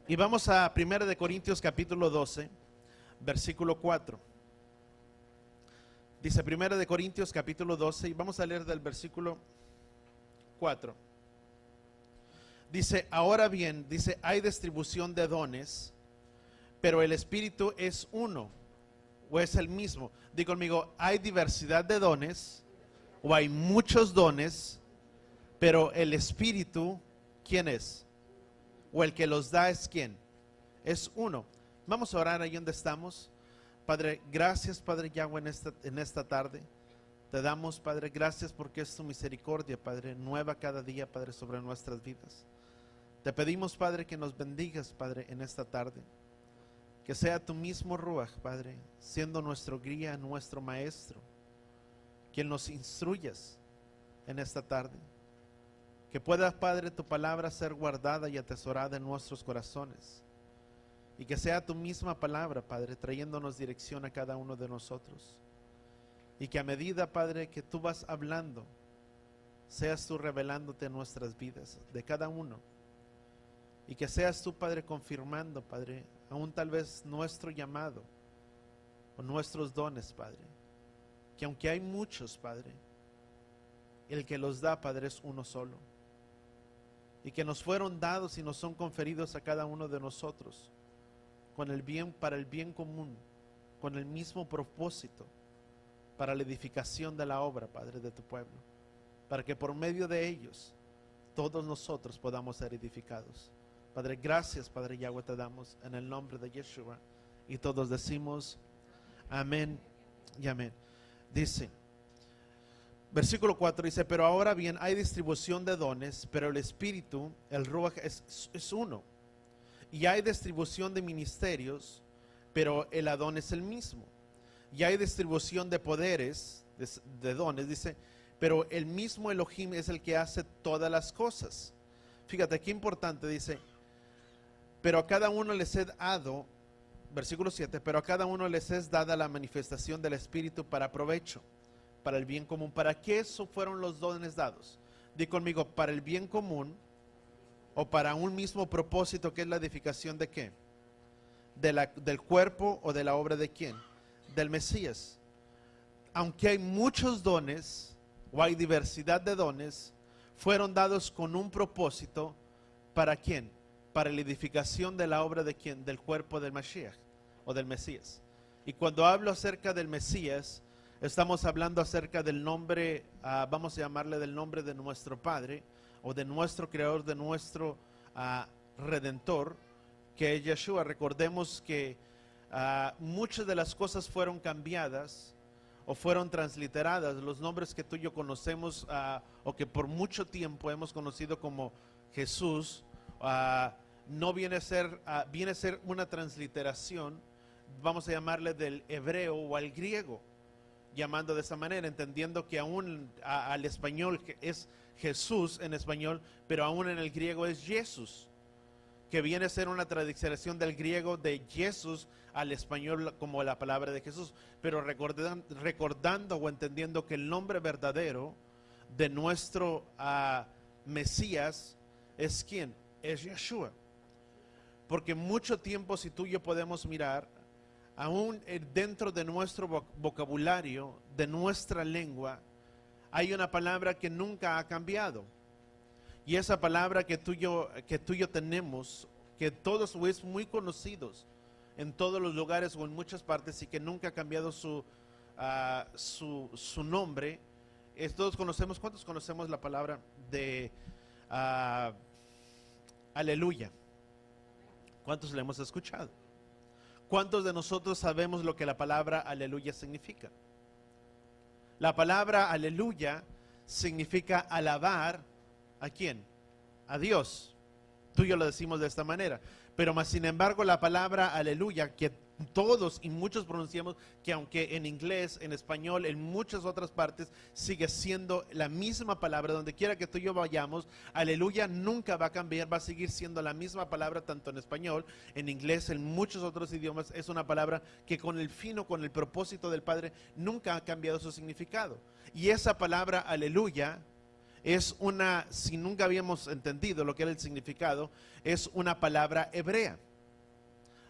Y vamos a 1 de Corintios capítulo 12, versículo 4. Dice 1 de Corintios capítulo 12 y vamos a leer del versículo 4. Dice, ahora bien, dice, hay distribución de dones, pero el Espíritu es uno, o es el mismo. Digo conmigo, hay diversidad de dones, o hay muchos dones, pero el Espíritu, ¿quién es? O el que los da es ¿quién? Es uno. Vamos a orar ahí donde estamos. Padre, gracias Padre Yahweh en esta tarde. Te damos Padre, gracias porque es tu misericordia Padre, nueva cada día Padre sobre nuestras vidas. Te pedimos Padre que nos bendigas Padre en esta tarde. Que sea tu mismo Ruach Padre, siendo nuestro guía, nuestro maestro, quien nos instruyas en esta tarde. Que pueda, Padre, tu palabra ser guardada y atesorada en nuestros corazones. Y que sea tu misma palabra, Padre, trayéndonos dirección a cada uno de nosotros. Y que a medida, Padre, que tú vas hablando, seas tú revelándote en nuestras vidas, de cada uno. Y que seas tú, Padre, confirmando, Padre, aún tal vez nuestro llamado o nuestros dones, Padre. Que aunque hay muchos, Padre, el que los da, Padre, es uno solo. Y que nos fueron dados y nos son conferidos a cada uno de nosotros con el bien, para el bien común, con el mismo propósito, para la edificación de la obra, Padre, de tu pueblo, para que por medio de ellos todos nosotros podamos ser edificados. Padre, gracias, Padre Yahweh, te damos en el nombre de Yeshua, y todos decimos amén y amén. Dice versículo 4, dice, pero ahora bien hay distribución de dones, pero el Espíritu, el Ruach, es uno. Y hay distribución de ministerios, pero el Adón es el mismo. Y hay distribución de poderes, de dones, dice, pero el mismo Elohim es el que hace todas las cosas. Fíjate qué importante, dice, pero a cada uno les es dado, versículo 7, pero a cada uno les es dada la manifestación del Espíritu para provecho, para el bien común. ¿Para qué eso fueron los dones dados? Di conmigo, para el bien común o para un mismo propósito, que es la edificación de qué? Del cuerpo o de la obra de quién? Del Mesías. Aunque hay muchos dones o hay diversidad de dones, fueron dados con un propósito. ¿Para quién? Para la edificación de la obra de quién? Del cuerpo del Mashiach o del Mesías. Y cuando hablo acerca del Mesías, estamos hablando acerca del nombre, vamos a llamarle del nombre de nuestro Padre, o de nuestro Creador, de nuestro Redentor, que es Yeshua. Recordemos que muchas de las cosas fueron cambiadas o fueron transliteradas. Los nombres que tú y yo conocemos, o que por mucho tiempo hemos conocido como Jesús, no viene a ser, viene a ser una transliteración, vamos a llamarle del hebreo o al griego, llamando de esa manera, entendiendo que aún al español es Jesús en español, pero aún en el griego es Jesús, que viene a ser una transliteración del griego de Jesús al español como la palabra de Jesús, pero recordando o entendiendo que el nombre verdadero de nuestro Mesías es ¿quién? Es Yeshua. Porque mucho tiempo, si tú y yo podemos mirar, aún dentro de nuestro vocabulario, de nuestra lengua, hay una palabra que nunca ha cambiado. Y esa palabra que tú y yo tenemos, que todos es muy conocidos en todos los lugares o en muchas partes, y que nunca ha cambiado su nombre, todos conocemos. ¿Cuántos conocemos la palabra de aleluya? ¿Cuántos la hemos escuchado? ¿Cuántos de nosotros sabemos lo que la palabra aleluya significa? La palabra aleluya significa alabar. ¿A quién? A Dios. Tú y yo lo decimos de esta manera. Pero más sin embargo, la palabra aleluya, que todos y muchos pronunciamos, que aunque en inglés, en español, en muchas otras partes, sigue siendo la misma palabra. Donde quiera que tú y yo vayamos, aleluya nunca va a cambiar, va a seguir siendo la misma palabra, tanto en español, en inglés, en muchos otros idiomas. Es una palabra que con el fin o con el propósito del Padre nunca ha cambiado su significado. Y esa palabra aleluya es una, si nunca habíamos entendido lo que era el significado, es una palabra hebrea.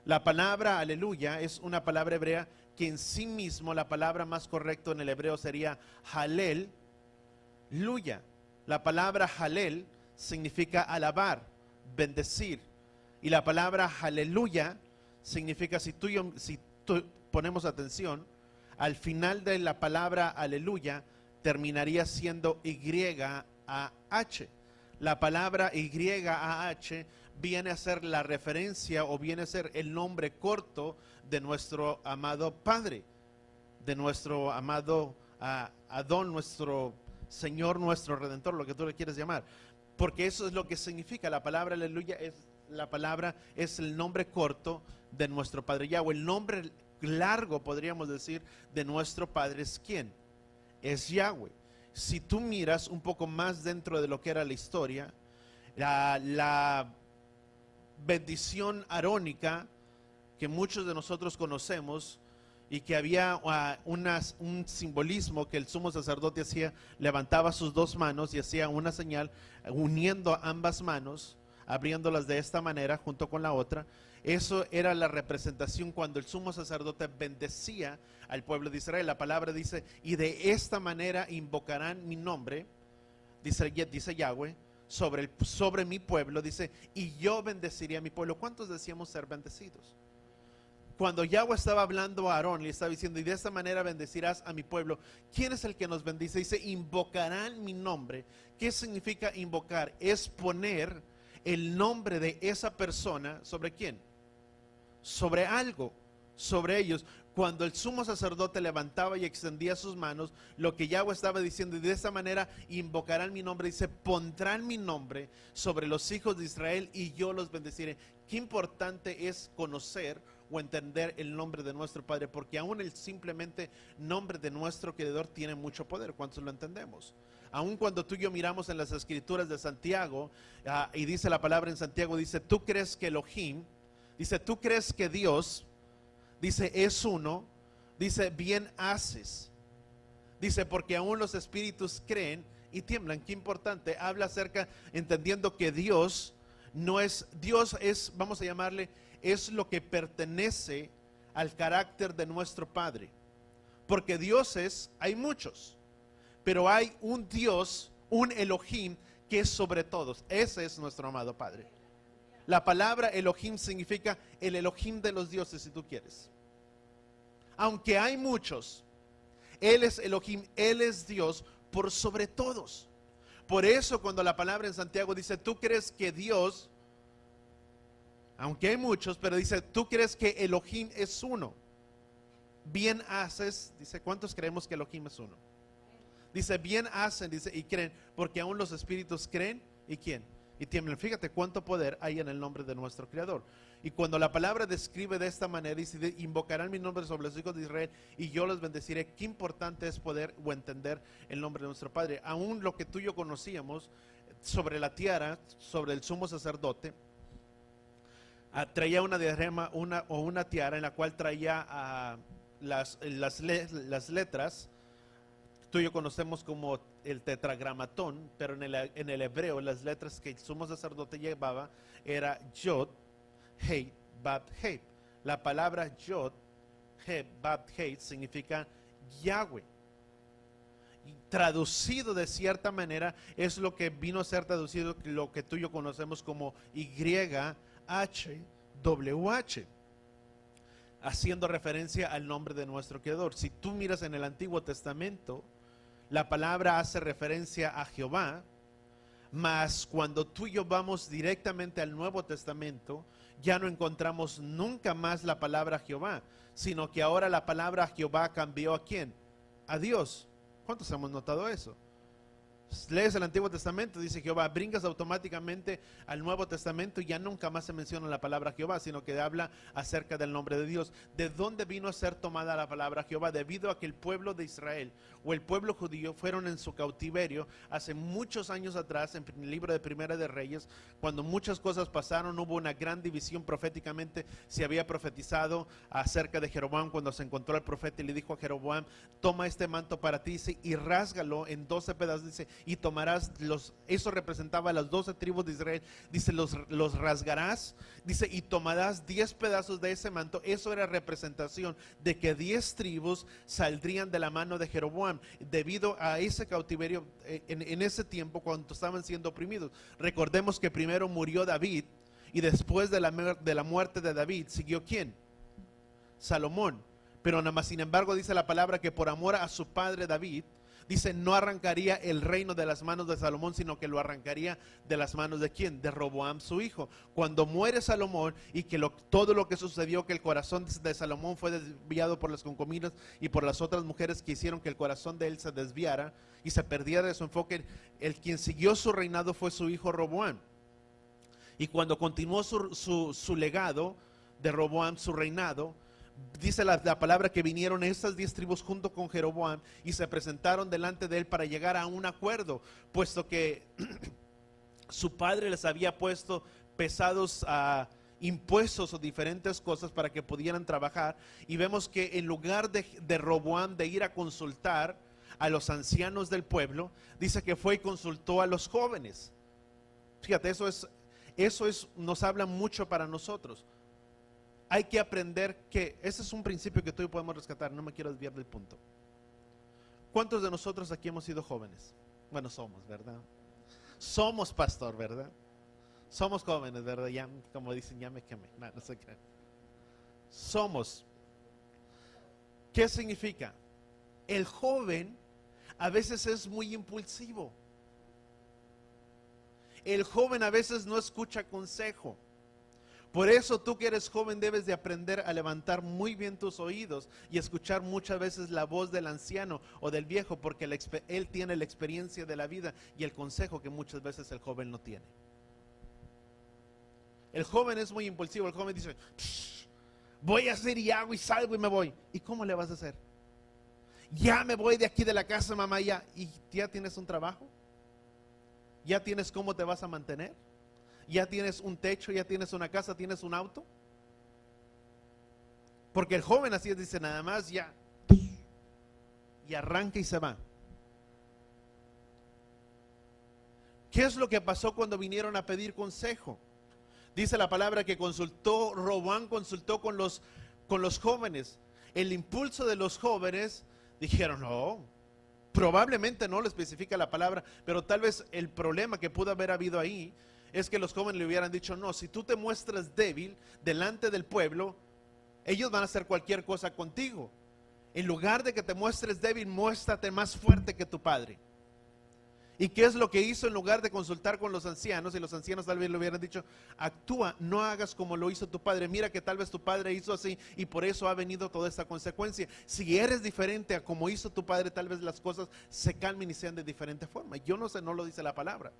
La palabra aleluya es una palabra hebrea que en sí mismo la palabra más correcta en el hebreo sería halel, luya. La palabra halel significa alabar, bendecir. Y la palabra aleluya significa, si tú ponemos atención, al final de la palabra aleluya terminaría siendo YAH. La palabra YAH viene a ser la referencia o viene a ser el nombre corto de nuestro amado Padre, de nuestro amado Adón, nuestro Señor, nuestro Redentor, lo que tú le quieres llamar. Porque eso es lo que significa la palabra aleluya. La palabra es el nombre corto de nuestro Padre Yahweh. El nombre largo, podríamos decir, de nuestro Padre es ¿quién? Es Yahweh. Si tú miras un poco más dentro de lo que era la historia, la bendición arónica que muchos de nosotros conocemos, y que había un simbolismo que el sumo sacerdote hacía, levantaba sus dos manos y hacía una señal uniendo ambas manos, abriéndolas de esta manera junto con la otra. Eso era la representación cuando el sumo sacerdote bendecía al pueblo de Israel. La palabra dice, y de esta manera invocarán mi nombre, dice Yahweh, sobre mi pueblo, dice, y yo bendeciré a mi pueblo. ¿Cuántos decíamos ser bendecidos? Cuando Yahweh estaba hablando a Aarón, le estaba diciendo, y de esta manera bendecirás a mi pueblo. ¿Quién es el que nos bendice? Dice, invocarán mi nombre. ¿Qué significa invocar? Es poner el nombre de esa persona, ¿sobre quién? Sobre algo, sobre ellos. Cuando el sumo sacerdote levantaba y extendía sus manos, lo que Yahweh estaba diciendo, y de esa manera invocarán mi nombre, dice, pondrán mi nombre sobre los hijos de Israel y yo los bendeciré. Qué importante es conocer o entender el nombre de nuestro Padre, porque aún el simplemente nombre de nuestro Creador tiene mucho poder. ¿Cuántos lo entendemos? Aún cuando tú y yo miramos en las escrituras de Santiago, y dice la palabra en Santiago, dice, tú crees que Elohim, dice, tú crees que Dios, dice, es uno, dice, bien haces, dice, porque aún los espíritus creen y tiemblan. Qué importante, habla acerca, entendiendo que Dios no es, Dios es, vamos a llamarle, es lo que pertenece al carácter de nuestro Padre. Porque dioses hay muchos, pero hay un Dios, un Elohim, que es sobre todos. Ese es nuestro amado Padre. La palabra Elohim significa el Elohim de los dioses, si tú quieres. Aunque hay muchos, Él es Elohim, Él es Dios por sobre todos. Por eso cuando la palabra en Santiago dice, tú crees que Dios, aunque hay muchos, pero dice, tú crees que Elohim es uno, bien haces, dice, ¿cuántos creemos que Elohim es uno? Dice, bien hacen, dice, y creen, porque aún los espíritus creen, ¿y quién? Y tiemblan. Fíjate cuánto poder hay en el nombre de nuestro Creador. Y cuando la palabra describe de esta manera, dice, invocarán mi nombre sobre los hijos de Israel y yo los bendeciré. Qué importante es poder o entender el nombre de nuestro Padre. Aún lo que tú y yo conocíamos sobre la tiara, sobre el sumo sacerdote, traía una diadema, una tiara en la cual traía las letras. Tú y yo conocemos como el tetragramatón, pero en el hebreo las letras que el sumo sacerdote llevaba era Yod, Hei, Bab, Hei. La palabra Yod, Hei, Bab, Hei significa Yahweh. Y traducido de cierta manera es lo que vino a ser traducido, lo que tú y yo conocemos como YHWH, haciendo referencia al nombre de nuestro Creador. Si tú miras en el Antiguo Testamento, la palabra hace referencia a Jehová, mas cuando tú y yo vamos directamente al Nuevo Testamento, ya no encontramos nunca más la palabra Jehová, sino que ahora la palabra Jehová cambió ¿a quién? A Dios. ¿Cuántos hemos notado eso? Lees el Antiguo Testamento, dice Jehová, brincas automáticamente al Nuevo Testamento y ya nunca más se menciona la palabra Jehová, sino que habla acerca del nombre de Dios. ¿De dónde vino a ser tomada la palabra Jehová? Debido a que el pueblo de Israel o el pueblo judío fueron en su cautiverio hace muchos años atrás, en el libro de Primera de Reyes, cuando muchas cosas pasaron, hubo una gran división proféticamente. Se había profetizado acerca de Jeroboam cuando se encontró el profeta y le dijo a Jeroboam, toma este manto para ti, dice, y rásgalo en 12 pedazos, dice, y tomarás eso representaba las 12 tribus de Israel, dice, los rasgarás, dice, y tomarás 10 pedazos de ese manto. Eso era representación de que 10 tribus saldrían de la mano de Jeroboam, debido a ese cautiverio en ese tiempo cuando estaban siendo oprimidos. Recordemos que primero murió David, y después de la muerte de David, ¿siguió quién? Salomón. Pero nada más, sin embargo, dice la palabra que por amor a su padre David, dice, no arrancaría el reino de las manos de Salomón, sino que lo arrancaría de las manos de quién, de Roboam su hijo. Cuando muere Salomón y que todo lo que sucedió, que el corazón de Salomón fue desviado por las concubinas y por las otras mujeres que hicieron que el corazón de él se desviara y se perdiera de su enfoque, el quien siguió su reinado fue su hijo Roboam. Y cuando continuó su legado de Roboam, su reinado, dice la palabra que vinieron estas 10 tribus junto con Jeroboam y se presentaron delante de él para llegar a un acuerdo, puesto que su padre les había puesto pesados impuestos o diferentes cosas para que pudieran trabajar. Y vemos que en lugar de Roboam de ir a consultar a los ancianos del pueblo, dice que fue y consultó a los jóvenes. Fíjate, nos habla mucho para nosotros. Hay que aprender que ese es un principio que tú y yo podemos rescatar. No me quiero desviar del punto. ¿Cuántos de nosotros aquí hemos sido jóvenes? Bueno, somos, ¿verdad? Somos, pastor, ¿verdad? Somos jóvenes, ¿verdad? Ya, como dicen, ya me quemé. No sé qué. Somos. ¿Qué significa? El joven a veces es muy impulsivo. El joven a veces no escucha consejo. Por eso tú que eres joven debes de aprender a levantar muy bien tus oídos y escuchar muchas veces la voz del anciano o del viejo, porque él tiene la experiencia de la vida y el consejo que muchas veces el joven no tiene. El joven es muy impulsivo. El joven dice, voy a hacer y hago y salgo y me voy. ¿Y cómo le vas a hacer? Ya me voy de aquí de la casa, mamá, ya. ¿Y ya tienes un trabajo? ¿Ya tienes cómo te vas a mantener? ¿Ya tienes un techo? ¿Ya tienes una casa? ¿Tienes un auto? Porque el joven así dice, nada más ya, y arranca y se va. ¿Qué es lo que pasó cuando vinieron a pedir consejo? Dice la palabra que Roboam consultó con los jóvenes. El impulso de los jóvenes dijeron, no, probablemente no lo especifica la palabra, pero tal vez el problema que pudo haber habido ahí es que los jóvenes le hubieran dicho, no, si tú te muestras débil delante del pueblo, ellos van a hacer cualquier cosa contigo. En lugar de que te muestres débil, muéstrate más fuerte que tu padre. ¿Y qué es lo que hizo? En lugar de consultar con los ancianos, y los ancianos tal vez le hubieran dicho, actúa, no hagas como lo hizo tu padre, mira que tal vez tu padre hizo así y por eso ha venido toda esta consecuencia. Si eres diferente a como hizo tu padre, tal vez las cosas se calmen y sean de diferente forma. Yo no sé, no lo dice la palabra.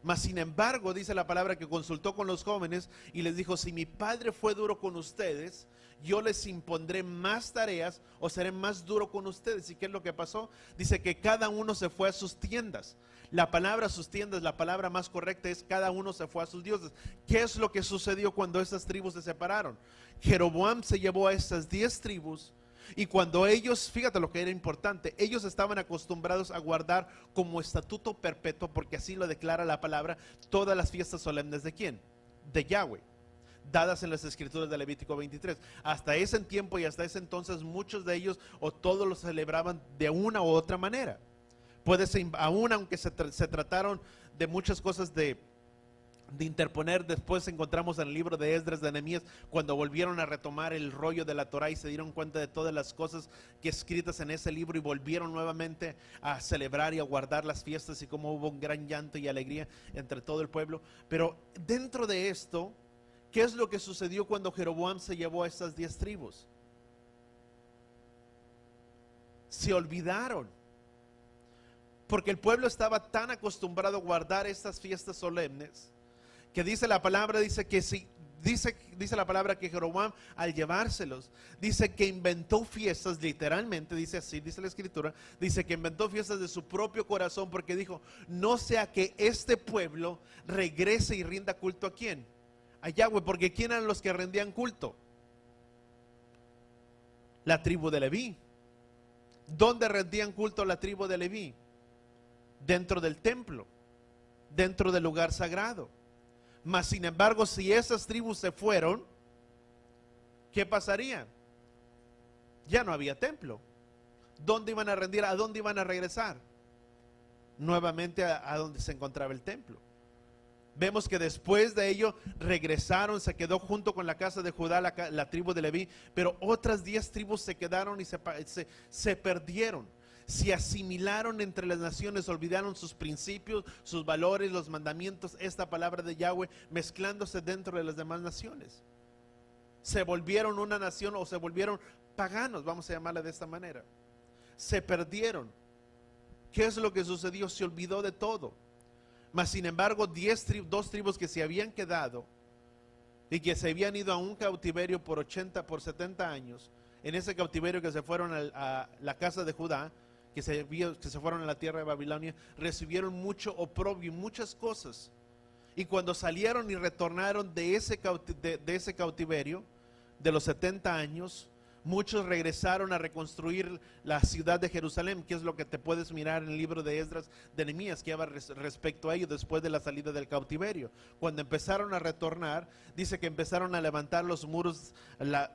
Mas sin embargo dice la palabra que consultó con los jóvenes y les dijo, si mi padre fue duro con ustedes, yo les impondré más tareas o seré más duro con ustedes. ¿Y qué es lo que pasó? Dice que cada uno se fue a sus tiendas. La palabra sus tiendas, la palabra más correcta es cada uno se fue a sus dioses. ¿Qué es lo que sucedió cuando estas tribus se separaron? Jeroboam se llevó a estas 10 tribus. Y cuando ellos, fíjate lo que era importante, ellos estaban acostumbrados a guardar como estatuto perpetuo, porque así lo declara la palabra, todas las fiestas solemnes ¿de quién? De Yahweh, dadas en las escrituras de Levítico 23. Hasta ese tiempo y hasta ese entonces muchos de ellos o todos los celebraban de una u otra manera. Puede ser, aún aunque se trataron de muchas cosas de interponer, después encontramos en el libro de Esdras, de Nehemías, cuando volvieron a retomar el rollo de la Torá y se dieron cuenta de todas las cosas que escritas en ese libro y volvieron nuevamente a celebrar y a guardar las fiestas, y como hubo un gran llanto y alegría entre todo el pueblo. Pero dentro de esto, ¿qué es lo que sucedió cuando Jeroboam se llevó a estas 10 tribus? Se olvidaron, porque el pueblo estaba tan acostumbrado a guardar estas fiestas solemnes, que dice la palabra, dice la palabra que Jeroboam al llevárselos, dice que inventó fiestas, literalmente dice así, dice la escritura, dice que inventó fiestas de su propio corazón, porque dijo, no sea que este pueblo regrese y rinda culto ¿a quién? A Yahweh, porque ¿quién eran los que rendían culto? La tribu de Leví. ¿Dónde rendían culto la tribu de Leví? dentro del templo, dentro del lugar sagrado. Mas sin embargo, si esas tribus se fueron, ¿qué pasaría? Ya no había templo. ¿Dónde iban a rendir? ¿A dónde iban a regresar? Nuevamente a donde se encontraba el templo. Vemos que después de ello regresaron, se quedó junto con la casa de Judá la tribu de Leví, pero otras 10 tribus se quedaron y se perdieron. Se asimilaron entre las naciones, olvidaron sus principios, sus valores, los mandamientos, esta palabra de Yahweh, mezclándose dentro de las demás naciones. Se volvieron una nación o se volvieron paganos, vamos a llamarla de esta manera. Se perdieron. ¿Qué es lo que sucedió? Se olvidó de todo. Mas sin embargo, 2 tribus que se habían quedado y que se habían ido a un cautiverio por 70 años, en ese cautiverio que se fueron a la casa de Judá, que se fueron a la tierra de Babilonia, recibieron mucho oprobio y muchas cosas. Y cuando salieron y retornaron de ese cautiverio, de los 70 años, muchos regresaron a reconstruir la ciudad de Jerusalén, que es lo que te puedes mirar en el libro de Esdras, de Nehemías, que habla respecto a ello después de la salida del cautiverio. Cuando empezaron a retornar, dice que empezaron a levantar los muros, la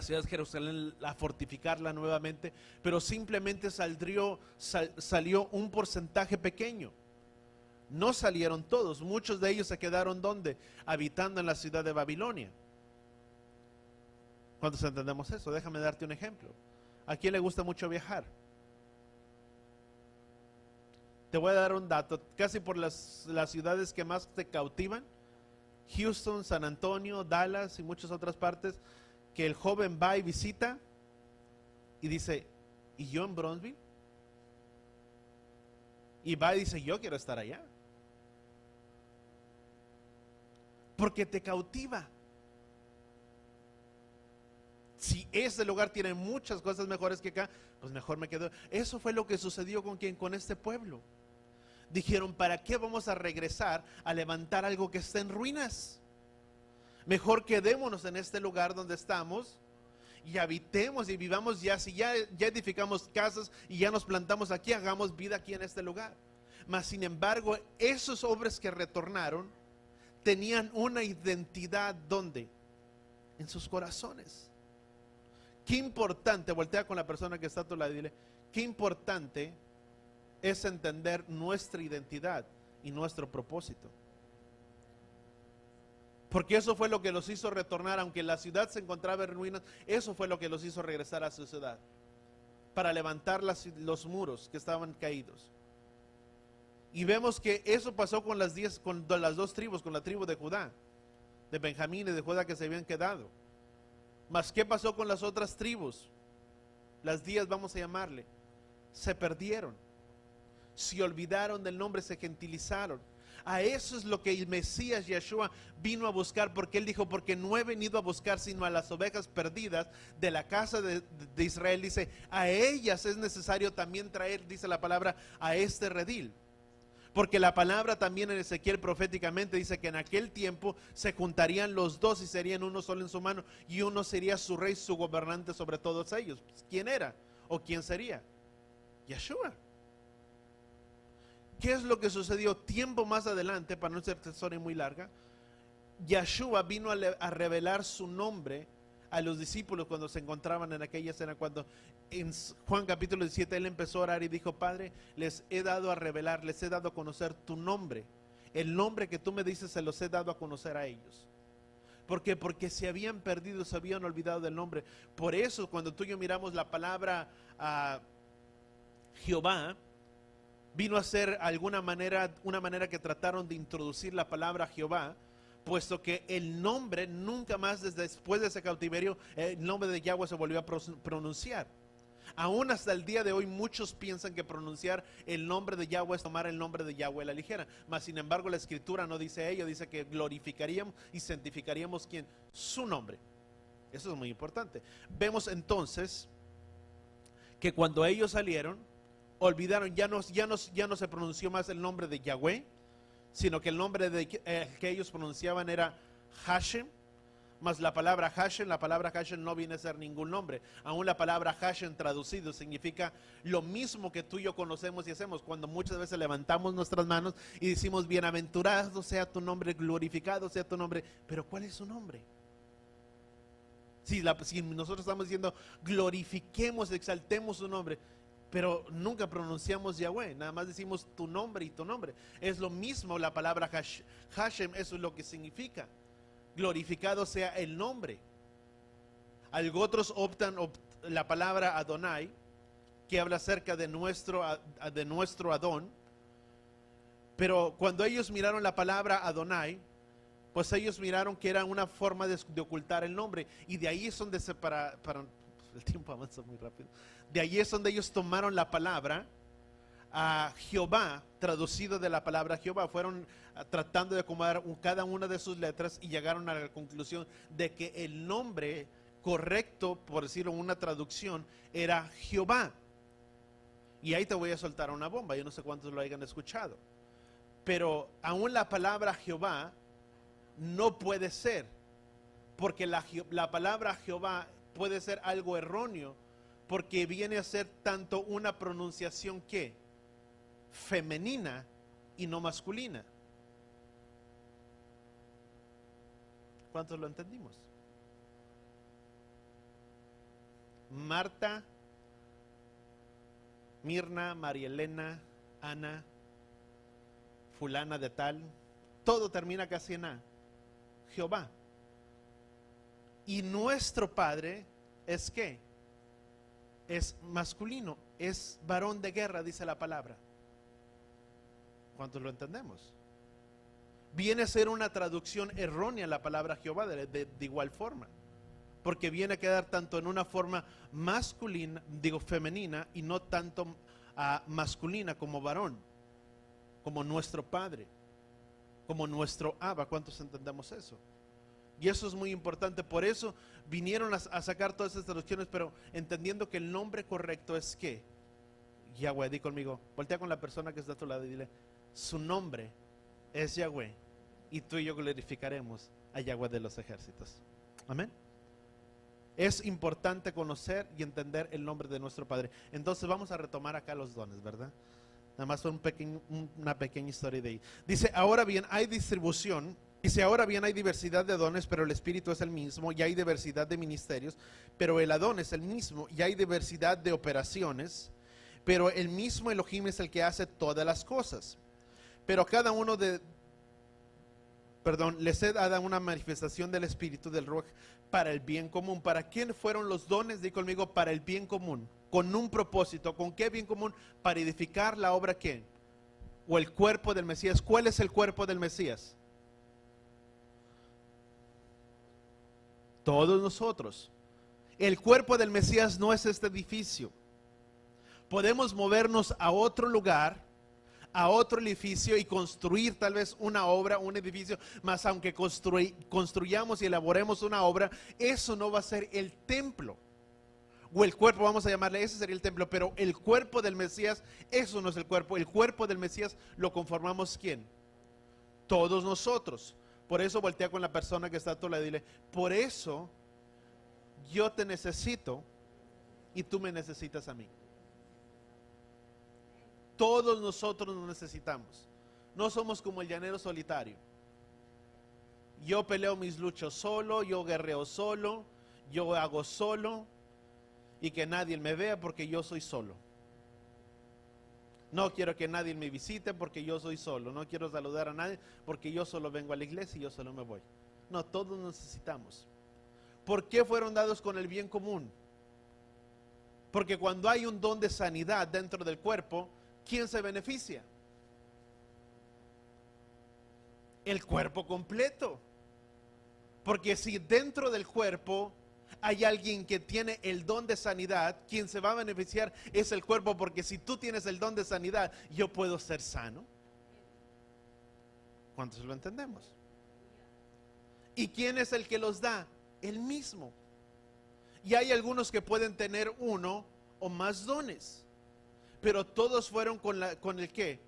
ciudad de Jerusalén, a fortificarla nuevamente, pero simplemente salió un porcentaje pequeño. No salieron todos, muchos de ellos se quedaron ¿dónde? Habitando en la ciudad de Babilonia. ¿Cuántos entendemos eso? Déjame darte un ejemplo. ¿A quién le gusta mucho viajar? Te voy a dar un dato. Casi por las ciudades que más te cautivan, Houston, San Antonio, Dallas y muchas otras partes, que el joven va y visita y dice, ¿y yo en Bronzeville? Y va y dice, yo quiero estar allá. Porque te cautiva. Si ese lugar tiene muchas cosas mejores que acá, pues mejor me quedo. Eso fue lo que sucedió con este pueblo. Dijeron, ¿para qué vamos a regresar a levantar algo que está en ruinas? Mejor quedémonos en este lugar donde estamos y habitemos y vivamos ya. Si ya edificamos casas y ya nos plantamos aquí, hagamos vida aquí en este lugar. Mas sin embargo, esos hombres que retornaron tenían una identidad, ¿dónde? En sus corazones. Qué importante, voltea con la persona que está a tu lado y dile, qué importante es entender nuestra identidad y nuestro propósito. Porque eso fue lo que los hizo retornar, aunque la ciudad se encontraba en ruinas, eso fue lo que los hizo regresar a su ciudad, para levantar los muros que estaban caídos. Y vemos que eso pasó con las 2 tribus, con la tribu de Judá, de Benjamín y de Judá que se habían quedado. Mas ¿qué pasó con las otras tribus? Las 10 vamos a llamarle. Se perdieron. Se olvidaron del nombre, se gentilizaron. A eso es lo que el Mesías Yeshua vino a buscar, porque él dijo, porque no he venido a buscar sino a las ovejas perdidas de la casa de Israel. Dice, a ellas es necesario también traer, dice la palabra, a este redil. Porque la palabra también en Ezequiel proféticamente dice que en aquel tiempo se juntarían los 2 y serían uno solo en su mano, y uno sería su rey, su gobernante sobre todos ellos. ¿Quién era? ¿O quién sería? Yeshua. ¿Qué es lo que sucedió tiempo más adelante? Para no ser historia muy larga, Yeshua vino a revelar su nombre a los discípulos cuando se encontraban en aquella escena, cuando en Juan capítulo 17 él empezó a orar y dijo, Padre, les he dado a revelar, les he dado a conocer tu nombre. El nombre que tú me dices se los he dado a conocer a ellos. ¿Por qué? Porque se habían perdido, se habían olvidado del nombre. Por eso cuando tú y yo miramos la palabra Jehová, vino a ser una manera que trataron de introducir la palabra Jehová, puesto que el nombre nunca más, después de ese cautiverio, el nombre de Yahweh se volvió a pronunciar. Aún hasta el día de hoy muchos piensan que pronunciar el nombre de Yahweh es tomar el nombre de Yahweh a la ligera. Mas sin embargo la escritura no dice ello, dice que glorificaríamos y santificaríamos ¿quién? Su nombre. Eso es muy importante. Vemos entonces que cuando ellos salieron, olvidaron, ya no se pronunció más el nombre de Yahweh, sino que el nombre que ellos pronunciaban era Hashem, Mas la palabra Hashem no viene a ser ningún nombre. Aún la palabra Hashem traducido significa lo mismo que tú y yo conocemos y hacemos cuando muchas veces levantamos nuestras manos y decimos bienaventurado sea tu nombre, glorificado sea tu nombre. Pero ¿cuál es su nombre? Si nosotros estamos diciendo glorifiquemos, exaltemos su nombre, pero nunca pronunciamos Yahweh, nada más decimos tu nombre y tu nombre. Es lo mismo la palabra Hashem, eso es lo que significa. Glorificado sea el nombre. Otros optan la palabra Adonai, que habla acerca de nuestro Adón. Pero cuando ellos miraron la palabra Adonai, pues ellos miraron que era una forma de ocultar el nombre. Y de ahí es donde el tiempo avanza muy rápido. De ahí es donde ellos tomaron la palabra a Jehová, traducido de la palabra Jehová. Fueron tratando de acomodar cada una de sus letras y llegaron a la conclusión de que el nombre correcto, por decirlo en una traducción, era Jehová. Y ahí te voy a soltar una bomba, yo no sé cuántos lo hayan escuchado, pero aún la palabra Jehová no puede ser, porque la palabra Jehová puede ser algo erróneo, porque viene a ser tanto una pronunciación que femenina y no masculina. ¿Cuántos lo entendimos? Marta, Mirna, María Elena, Ana, fulana de tal, todo termina casi en A. Jehová. Y nuestro Padre es ¿qué? Es masculino, es varón de guerra, dice la palabra. ¿Cuántos lo entendemos? Viene a ser una traducción errónea la palabra Jehová de igual forma, porque viene a quedar tanto en una forma masculina, femenina, y no tanto masculina como varón, como nuestro Padre, como nuestro Abba. ¿Cuántos entendemos eso? Y eso es muy importante. Por eso vinieron a sacar todas esas traducciones, pero entendiendo que el nombre correcto es ¿qué? Yahweh. Di conmigo, voltea con la persona que está a tu lado y dile, su nombre es Yahweh, y tú y yo glorificaremos a Yahweh de los ejércitos. Amén. Es importante conocer y entender el nombre de nuestro Padre. Entonces vamos a retomar acá los dones, ¿verdad? Nada más fue una pequeña historia de ahí. Dice, ahora bien, hay distribución. Dice, ahora bien, hay diversidad de dones, pero el Espíritu es el mismo. Y hay diversidad de ministerios, pero el Adón es el mismo. Y hay diversidad de operaciones, pero el mismo Elohim es el que hace todas las cosas. Pero cada uno les he dado una manifestación del Espíritu del Ruach para el bien común. ¿Para quién fueron los dones? Di conmigo, para el bien común, con un propósito. ¿Con qué bien común? Para edificar la obra, ¿quién? O el cuerpo del Mesías. ¿Cuál es el cuerpo del Mesías? Todos nosotros. El cuerpo del Mesías no es este edificio. Podemos movernos a otro lugar, a otro edificio, y construir tal vez una obra, un edificio, mas aunque construyamos y elaboremos una obra, eso no va a ser el templo, o el cuerpo, vamos a llamarle, ese sería el templo. Pero el cuerpo del Mesías, eso no es el cuerpo del Mesías lo conformamos ¿quién? Todos nosotros. Por eso voltea con la persona que está a tu lado y dile, por eso yo te necesito y tú me necesitas a mí. Todos nosotros nos necesitamos. No somos como el llanero solitario. Yo peleo mis luchas solo, yo guerreo solo, yo hago solo, y que nadie me vea porque yo soy solo. No quiero que nadie me visite porque yo soy solo. No quiero saludar a nadie porque yo solo vengo a la iglesia y yo solo me voy. No, todos necesitamos. ¿Por qué fueron dados con el bien común? Porque cuando hay un don de sanidad dentro del cuerpo, ¿quién se beneficia? El cuerpo completo. Porque si dentro del cuerpo hay alguien que tiene el don de sanidad, quien se va a beneficiar es el cuerpo, porque si tú tienes el don de sanidad, yo puedo ser sano. ¿Cuántos lo entendemos? ¿Y quién es el que los da? El mismo. Y hay algunos que pueden tener uno o más dones, pero todos fueron con el qué?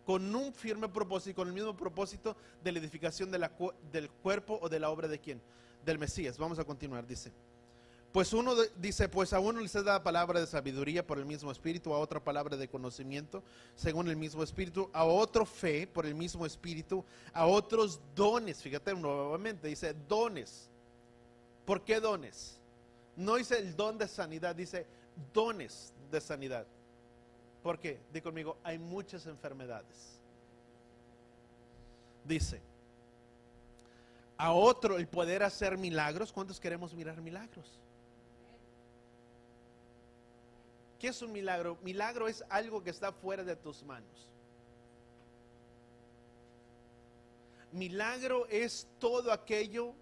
Con un firme propósito, con el mismo propósito de la edificación del cuerpo o de la obra de quién? del Mesías. Vamos a continuar, dice. Dice, pues a uno les da palabra de sabiduría por el mismo Espíritu, a otra palabra de conocimiento según el mismo Espíritu, a otro fe por el mismo Espíritu, a otros dones. Fíjate nuevamente, dice dones. ¿Por qué dones? No dice el don de sanidad, dice dones de sanidad. ¿Por qué? Di conmigo, hay muchas enfermedades. Dice, a otro el poder hacer milagros. ¿Cuántos queremos mirar milagros? ¿Qué es un milagro? Milagro es algo que está fuera de tus manos. Milagro es todo aquello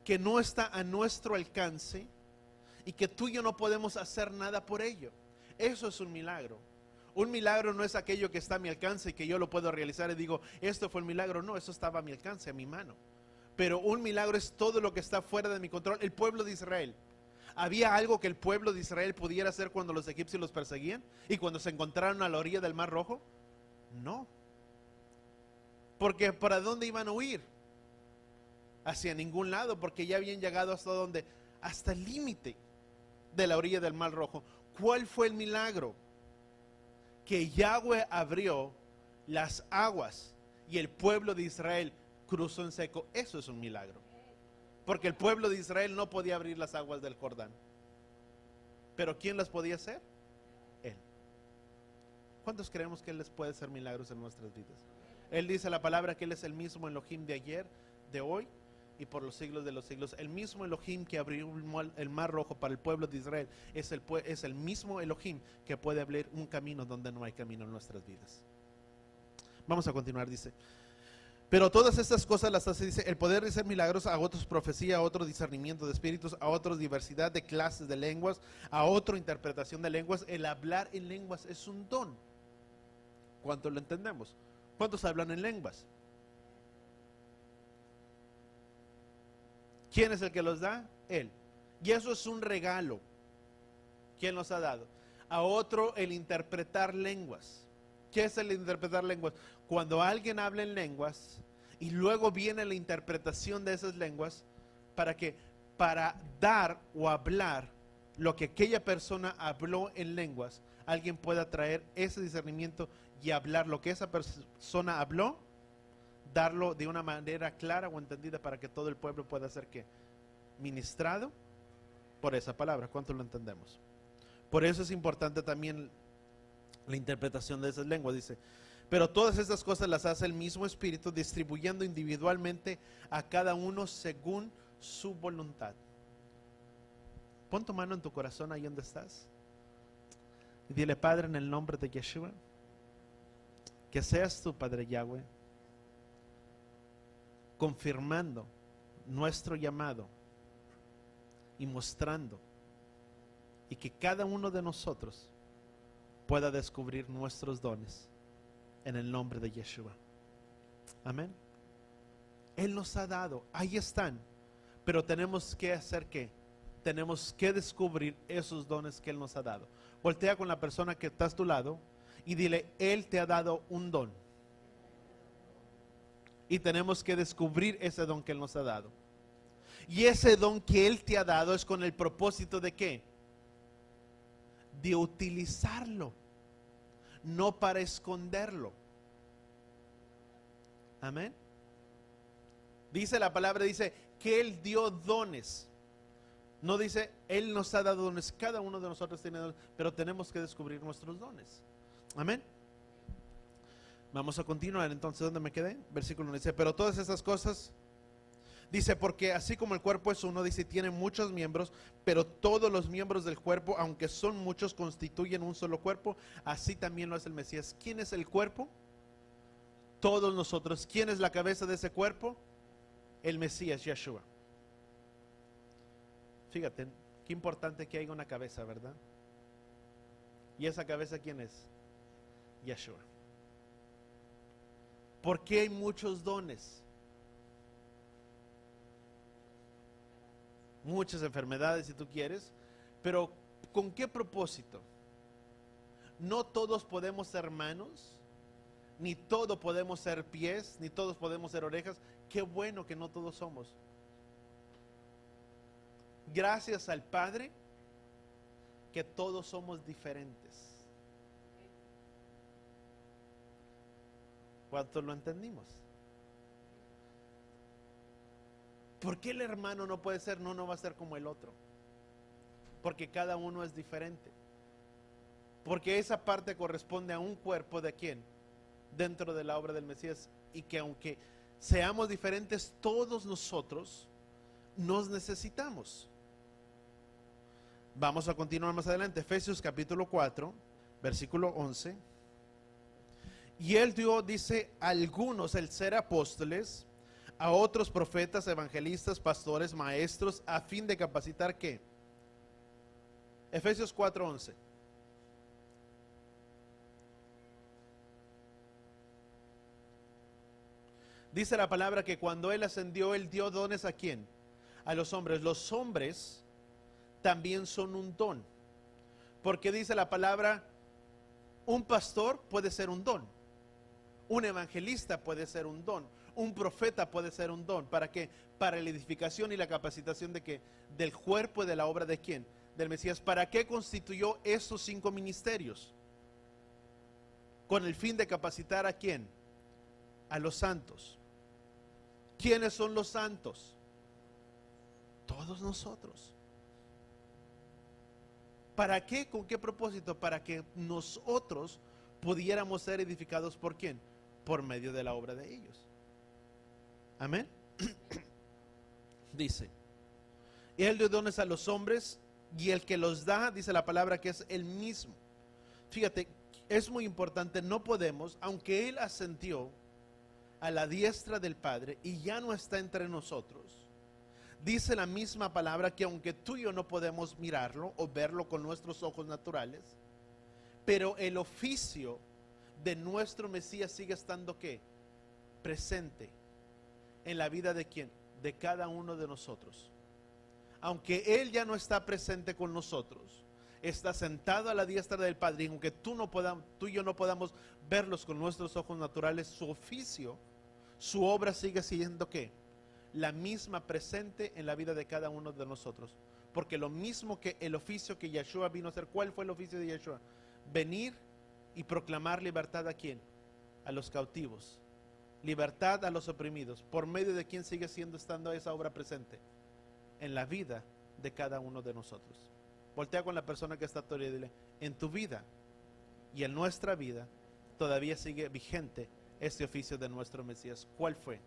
que no está a nuestro alcance y que tú y yo no podemos hacer nada por ello. Eso es un milagro. Un milagro no es aquello que está a mi alcance y que yo lo puedo realizar y digo, esto fue el milagro. No, eso estaba a mi alcance, a mi mano. Pero un milagro es todo lo que está fuera de mi control. El pueblo de Israel, ¿había algo que el pueblo de Israel pudiera hacer cuando los egipcios los perseguían y cuando se encontraron a la orilla del Mar Rojo? No. Porque ¿para dónde iban a huir? Hacia ningún lado, porque ya habían llegado hasta donde, hasta el límite de la orilla del Mar Rojo. ¿Cuál fue el milagro? Que Yahweh abrió las aguas y el pueblo de Israel cruzó en seco. Eso es un milagro. Porque el pueblo de Israel no podía abrir las aguas del Jordán. Pero ¿quién las podía hacer? Él. ¿Cuántos creemos que Él les puede hacer milagros en nuestras vidas? Él dice la palabra que Él es el mismo Elohim de ayer, de hoy y por los siglos de los siglos. El mismo Elohim que abrió el Mar Rojo para el pueblo de Israel es el mismo Elohim que puede abrir un camino donde no hay camino en nuestras vidas. Vamos a continuar, dice. Pero todas estas cosas las hace, dice, el poder de hacer milagros, a otros profecía, a otros discernimiento de espíritus, a otros diversidad de clases de lenguas, a otro interpretación de lenguas. El hablar en lenguas es un don. ¿Cuántos lo entendemos? ¿Cuántos hablan en lenguas? ¿Quién es el que los da? Él. Y eso es un regalo. ¿Quién los ha dado? A otro el interpretar lenguas. ¿Qué es el interpretar lenguas? Cuando alguien habla en lenguas y luego viene la interpretación de esas lenguas para dar o hablar lo que aquella persona habló en lenguas, alguien pueda traer ese discernimiento y hablar lo que esa persona habló, darlo de una manera clara o entendida para que todo el pueblo pueda ser ¿qué? Ministrado por esa palabra. ¿Cuánto lo entendemos? Por eso es importante también la interpretación de esas lenguas. Dice, pero todas estas cosas las hace el mismo Espíritu, distribuyendo individualmente a cada uno según su voluntad. Pon tu mano en tu corazón ahí donde estás y dile, Padre, en el nombre de Yeshua, que seas tú, Padre Yahweh, confirmando nuestro llamado y mostrando y que cada uno de nosotros pueda descubrir nuestros dones en el nombre de Yeshua. Amén. Él nos ha dado, ahí están, pero tenemos que hacer ¿qué? Tenemos que descubrir esos dones que Él nos ha dado. Voltea con la persona que está a tu lado y dile, Él te ha dado un don. Y tenemos que descubrir ese don que Él nos ha dado. Y ese don que Él te ha dado es con el propósito de ¿qué? De utilizarlo, no para esconderlo. Amén. Dice la palabra, dice que Él dio dones. No dice, Él nos ha dado dones. Cada uno de nosotros tiene dones, pero tenemos que descubrir nuestros dones. Amén. Vamos a continuar entonces, ¿dónde me quedé? Versículo 1 dice, pero todas esas cosas, dice, porque así como el cuerpo es uno, dice, tiene muchos miembros, pero todos los miembros del cuerpo, aunque son muchos, constituyen un solo cuerpo, así también lo es el Mesías. ¿Quién es el cuerpo? Todos nosotros. ¿Quién es la cabeza de ese cuerpo? El Mesías, Yeshua. Fíjate, qué importante que haya una cabeza, ¿verdad? ¿Y esa cabeza quién es? Yeshua. ¿Por qué hay muchos dones? Muchas enfermedades si tú quieres, pero ¿con qué propósito? No todos podemos ser manos, ni todos podemos ser pies, ni todos podemos ser orejas. Qué bueno que no todos somos. gracias al Padre, que todos somos diferentes. ¿Cuántos lo entendimos? ¿Por qué el hermano no puede ser, no va a ser como el otro? Porque cada uno es diferente. Porque esa parte corresponde a un cuerpo de quién, dentro de la obra del Mesías, y que aunque seamos diferentes, todos nosotros nos necesitamos. Vamos a continuar más adelante, Efesios capítulo 4, versículo 11. Y él dio, dice, a algunos el ser apóstoles, a otros profetas, evangelistas, pastores, maestros, a fin de capacitar ¿qué? Efesios 4, 11. Dice la palabra que cuando él ascendió, él dio dones ¿a quién? A los hombres. Los hombres también son un don. Porque dice la palabra, un pastor puede ser un don. Un evangelista puede ser un don. Un profeta puede ser un don. ¿Para qué? Para la edificación y la capacitación de qué? Del cuerpo y de la obra de quién? Del Mesías. ¿Para qué constituyó estos 5 ministerios? Con el fin de capacitar ¿a quién? A los santos. ¿Quiénes son los santos? Todos nosotros. ¿Para qué? ¿Con qué propósito? Para que nosotros pudiéramos ser edificados ¿por quién? Por medio de la obra de ellos. Amén. Dice, y él dio dones a los hombres, y el que los da, dice la palabra, que es el mismo. Fíjate, es muy importante, no podemos, aunque él ascendió a la diestra del Padre y ya no está entre nosotros, dice la misma palabra que aunque tú y yo no podemos mirarlo o verlo con nuestros ojos naturales, pero el oficio de nuestro Mesías sigue estando ¿qué? Presente en la vida de quién? De cada uno de nosotros. Aunque él ya no está presente con nosotros, está sentado a la diestra del Padre, y aunque tú y yo no podamos verlos con nuestros ojos naturales, su oficio, su obra sigue siendo ¿qué? La misma presente en la vida de cada uno de nosotros. Porque lo mismo que el oficio que Yeshua vino a hacer, ¿cuál fue el oficio de Yeshua? Venir y proclamar libertad ¿a quién? A los cautivos, libertad a los oprimidos. ¿Por medio de quién sigue estando esa obra presente? En la vida de cada uno de nosotros. Voltea con la persona que está a tu lado y dile, en tu vida y en nuestra vida todavía sigue vigente este oficio de nuestro Mesías. ¿Cuál fue?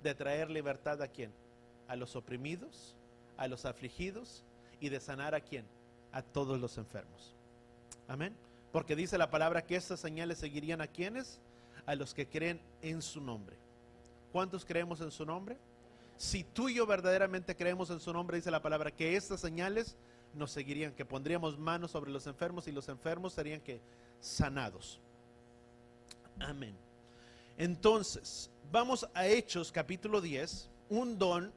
De traer libertad ¿a quién? A los oprimidos, a los afligidos, y de sanar ¿a quién? A todos los enfermos. Amén. Porque dice la palabra que estas señales seguirían ¿a quiénes? A los que creen en su nombre. ¿Cuántos creemos en su nombre? Si tú y yo verdaderamente creemos en su nombre, dice la palabra que estas señales nos seguirían, que pondríamos manos sobre los enfermos y los enfermos serían que sanados. Amén. Entonces, vamos a Hechos capítulo 10. Un don,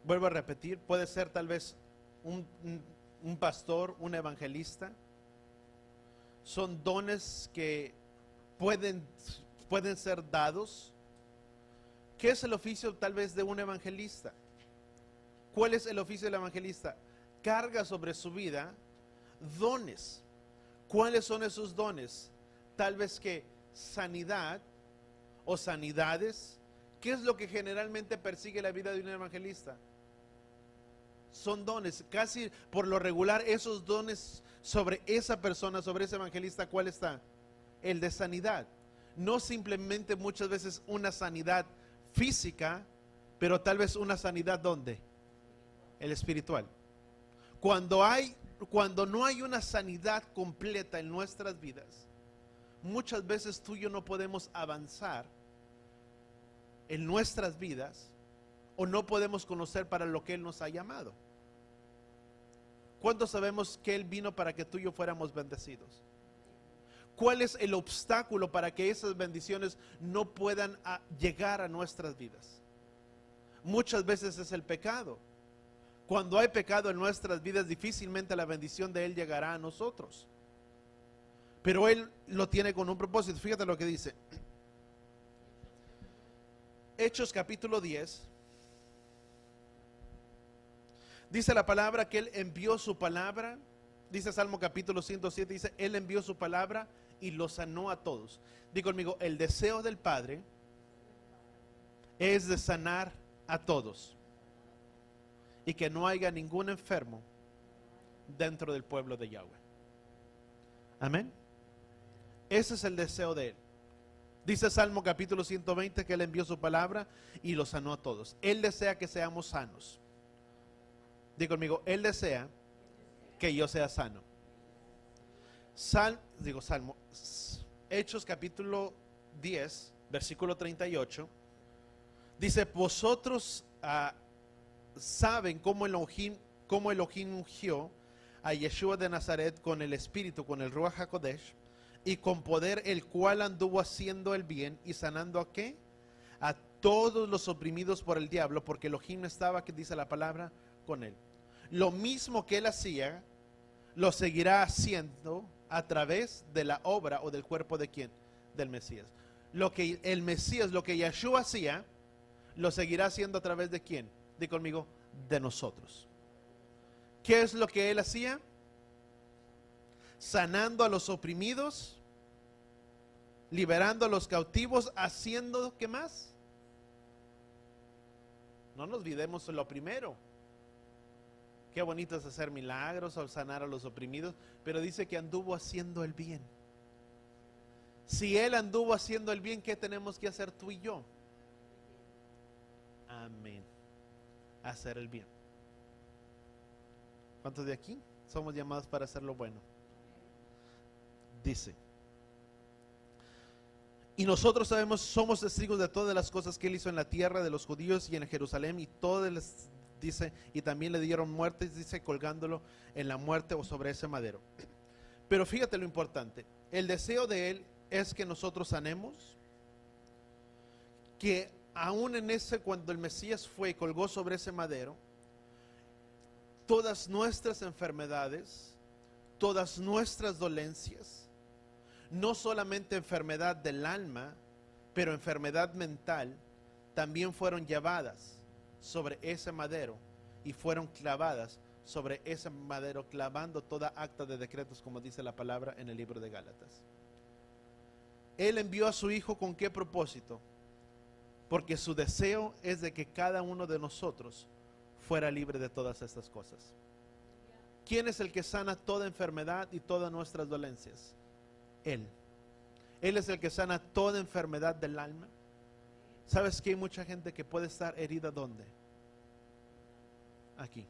vuelvo a repetir, puede ser tal vez un pastor, un evangelista. Son dones que pueden ser dados. ¿Qué es el oficio tal vez de un evangelista? ¿Cuál es el oficio del evangelista? Carga sobre su vida dones. ¿Cuáles son esos dones? Tal vez que sanidad o sanidades. ¿Qué es lo que generalmente persigue la vida de un evangelista? Son dones. Casi por lo regular esos dones sobre esa persona, sobre ese evangelista, ¿cuál está? El de sanidad. No simplemente muchas veces una sanidad física, pero tal vez una sanidad ¿dónde? El espiritual. Cuando no hay una sanidad completa en nuestras vidas, muchas veces tú y yo no podemos avanzar en nuestras vidas, o no podemos conocer para lo que Él nos ha llamado. ¿Cuántos sabemos que Él vino para que tú y yo fuéramos bendecidos? ¿Cuál es el obstáculo para que esas bendiciones no puedan llegar a nuestras vidas? Muchas veces es el pecado. Cuando hay pecado en nuestras vidas, difícilmente la bendición de Él llegará a nosotros. Pero Él lo tiene con un propósito. Fíjate lo que dice. Hechos capítulo 10. Dice la palabra que Él envió su palabra. Dice Salmo capítulo 107, dice, Él envió su palabra y lo sanó a todos. Digo conmigo, el deseo del Padre es de sanar a todos. Y que no haya ningún enfermo dentro del pueblo de Yahweh. Amén. Ese es el deseo de Él. Dice Salmo capítulo 120 que Él envió su palabra y lo sanó a todos. Él desea que seamos sanos. Digo conmigo, Él desea que yo sea sano. Salmo, Hechos capítulo 10, versículo 38. Dice, vosotros saben cómo Elohim ungió a Yeshua de Nazaret con el Espíritu, con el Ruach HaKodesh, y con poder, el cual anduvo haciendo el bien y sanando ¿a qué? A todos los oprimidos por el diablo, porque Elohim estaba, que dice la palabra, con él. Lo mismo que él hacía, lo seguirá haciendo a través de la obra o del cuerpo de quién? Del Mesías. Lo que el Mesías, lo que Yeshua hacía, lo seguirá haciendo a través de quién? Di conmigo, de nosotros. ¿Qué es lo que él hacía? Sanando a los oprimidos, liberando a los cautivos, haciendo ¿qué más? No nos olvidemos lo primero. Qué bonito es hacer milagros o sanar a los oprimidos, pero dice que anduvo haciendo el bien. Si Él anduvo haciendo el bien, ¿qué tenemos que hacer tú y yo? Amén. Hacer el bien. ¿Cuántos de aquí somos llamados para hacer lo bueno? Dice, y nosotros sabemos, somos testigos de todas las cosas que Él hizo en la tierra de los judíos y en Jerusalén, y todas les dice, y también le dieron muerte, dice, colgándolo en la muerte o sobre ese madero. Pero fíjate lo importante, el deseo de Él es que nosotros sanemos, que aún en ese, cuando el Mesías fue y colgó sobre ese madero, todas nuestras enfermedades, todas nuestras dolencias, no solamente enfermedad del alma, pero enfermedad mental, también fueron llevadas sobre ese madero y fueron clavadas sobre ese madero, clavando toda acta de decretos, como dice la palabra en el libro de Gálatas. Él envió a su Hijo ¿con qué propósito? Porque su deseo es de que cada uno de nosotros fuera libre de todas estas cosas. ¿Quién es el que sana toda enfermedad y todas nuestras dolencias? Él. Él es el que sana toda enfermedad del alma. ¿Sabes que hay mucha gente que puede estar herida? ¿Dónde? Aquí.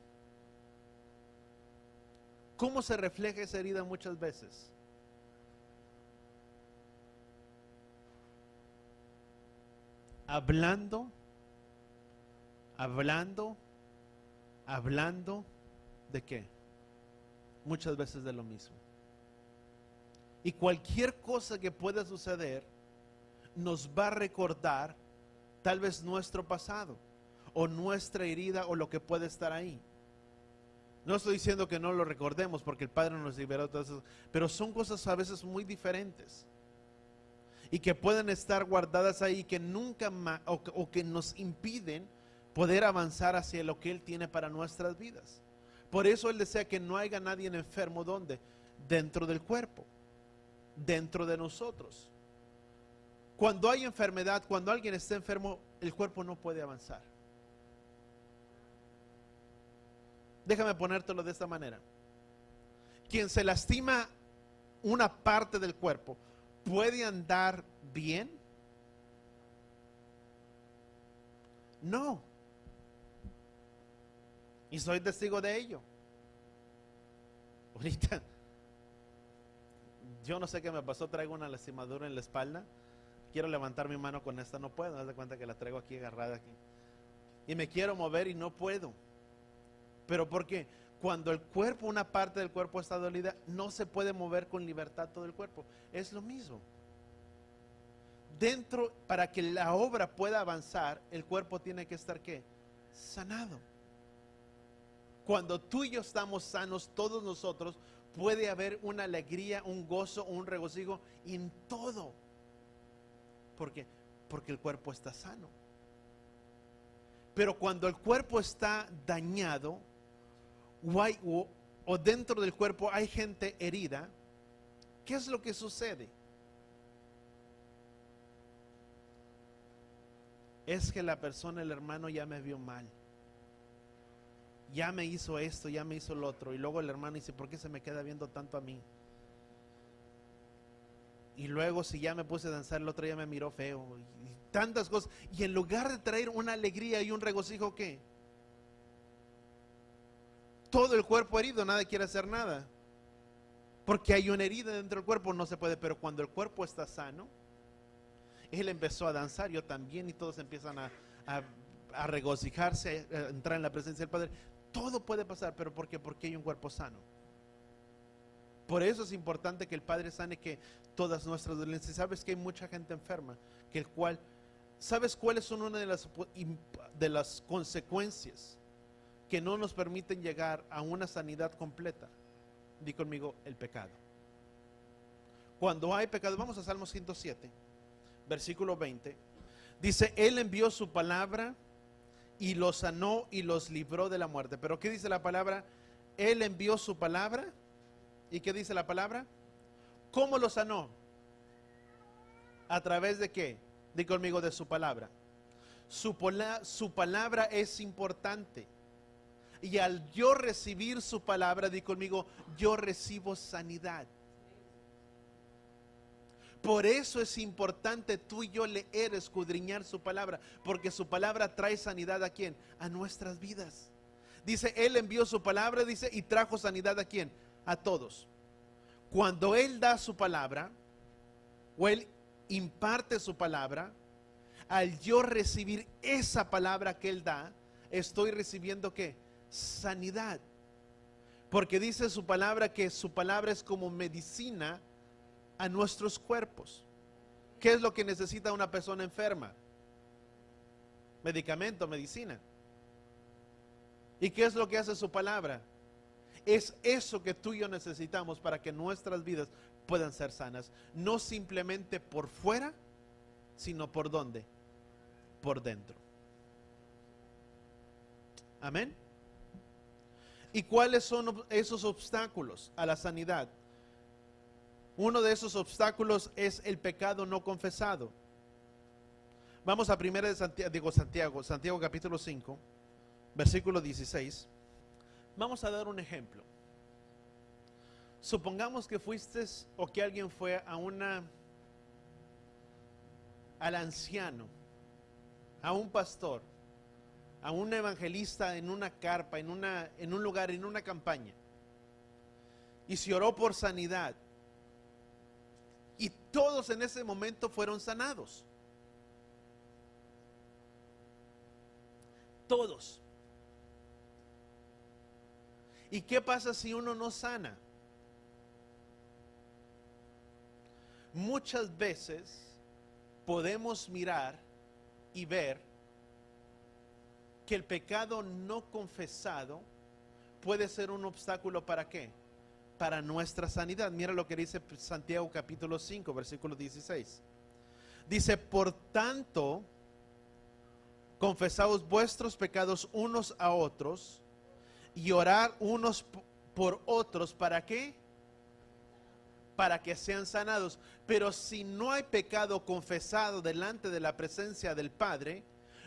¿Cómo se refleja esa herida muchas veces? Hablando ¿de qué? Muchas veces de lo mismo. Y cualquier cosa que pueda suceder nos va a recordar tal vez nuestro pasado o nuestra herida o lo que puede estar ahí. No estoy diciendo que no lo recordemos, porque el Padre nos liberó de todo eso, pero son cosas a veces muy diferentes y que pueden estar guardadas ahí, que nunca más, o que nos impiden poder avanzar hacia lo que Él tiene para nuestras vidas. Por eso Él desea que no haya nadie enfermo. ¿Dónde? Dentro del cuerpo, dentro de nosotros. Cuando hay enfermedad, cuando alguien está enfermo, el cuerpo no puede avanzar. Déjame ponértelo de esta manera. Quien se lastima una parte del cuerpo, ¿puede andar bien? No. Y soy testigo de ello. Ahorita, yo no sé qué me pasó, traigo una lastimadura en la espalda. Quiero levantar mi mano con esta, no puedo. Haz de cuenta que la traigo aquí agarrada aquí. Y me quiero mover y no puedo. ¿Pero por qué? Cuando el cuerpo, una parte del cuerpo está dolida, no se puede mover con libertad todo el cuerpo. Es lo mismo. Dentro, para que la obra pueda avanzar, el cuerpo tiene que estar ¿qué? Sanado. Cuando tú y yo estamos sanos, todos nosotros, puede haber una alegría, un gozo, un regocijo en todo. ¿Por qué? Porque el cuerpo está sano. Pero cuando el cuerpo está dañado o dentro del cuerpo hay gente herida, ¿qué es lo que sucede? Es que la persona, el hermano, ya me vio mal, ya me hizo esto, ya me hizo lo otro, y luego el hermano dice, ¿por qué se me queda viendo tanto a mí? Y luego si ya me puse a danzar, el otro día me miró feo, y tantas cosas, y en lugar de traer una alegría y un regocijo, ¿qué? Todo el cuerpo herido, nadie quiere hacer nada, porque hay una herida dentro del cuerpo, no se puede. Pero cuando el cuerpo está sano, él empezó a danzar, yo también, y todos empiezan a regocijarse, a entrar en la presencia del Padre. Todo puede pasar, pero ¿por qué? Porque hay un cuerpo sano. Por eso es importante que el Padre sane que todas nuestras dolencias. Sabes que hay mucha gente enferma, que el cual, ¿sabes cuáles son una de las consecuencias que no nos permiten llegar a una sanidad completa? Di conmigo, el pecado. Cuando hay pecado, vamos a Salmo 107, versículo 20. Dice, Él envió su palabra y los sanó y los libró de la muerte. Pero ¿qué dice la palabra? Él envió su palabra. ¿Y qué dice la palabra? ¿Cómo lo sanó? ¿A través de qué? Di conmigo, de su palabra. Su palabra es importante. Y al yo recibir su palabra, di conmigo, yo recibo sanidad. Por eso es importante tú y yo leer, escudriñar su palabra, porque su palabra trae sanidad ¿a quién? A nuestras vidas. Dice, Él envió su palabra, dice, y trajo sanidad ¿a quién? A todos. Cuando Él da su palabra, o Él imparte su palabra, al yo recibir esa palabra que Él da, estoy recibiendo ¿qué? Sanidad. Porque dice su palabra que su palabra es como medicina a nuestros cuerpos. ¿Qué es lo que necesita una persona enferma? Medicamento, medicina. ¿Y qué es lo que hace su palabra? Es eso que tú y yo necesitamos para que nuestras vidas puedan ser sanas. No simplemente por fuera, sino por ¿dónde? Por dentro. Amén. ¿Y cuáles son esos obstáculos a la sanidad? Uno de esos obstáculos es el pecado no confesado. Vamos a 1 de Santiago capítulo 5, versículo 16. Vamos a dar un ejemplo. Supongamos que fuiste o que alguien fue al anciano, a un pastor, a un evangelista en una carpa, en un lugar, en una campaña, y se oró por sanidad, y todos en ese momento fueron sanados. Todos. ¿Y qué pasa si uno no sana? Muchas veces podemos mirar y ver que el pecado no confesado puede ser un obstáculo ¿para qué? Para nuestra sanidad. Mira lo que dice Santiago capítulo 5, versículo 16. Dice, por tanto, confesaos vuestros pecados unos a otros y orar unos por otros. ¿Para qué? Para que sean sanados. Pero si no hay pecado confesado delante de la presencia del Padre,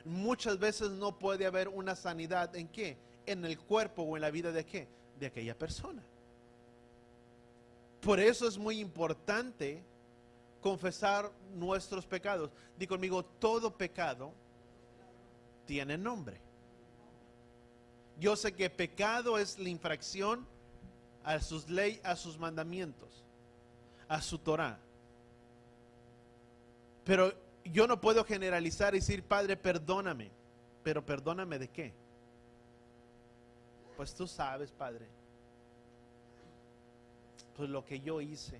muchas veces no puede haber una sanidad. ¿En qué? En el cuerpo o en la vida de qué? De aquella persona. Por eso es muy importante confesar nuestros pecados. Di conmigo, todo pecado tiene nombre. Yo sé que pecado es la infracción a sus leyes, a sus mandamientos, a su Torah. Pero yo no puedo generalizar y decir, Padre, perdóname. Pero perdóname ¿de qué? Pues tú sabes, Padre. Pues lo que yo hice.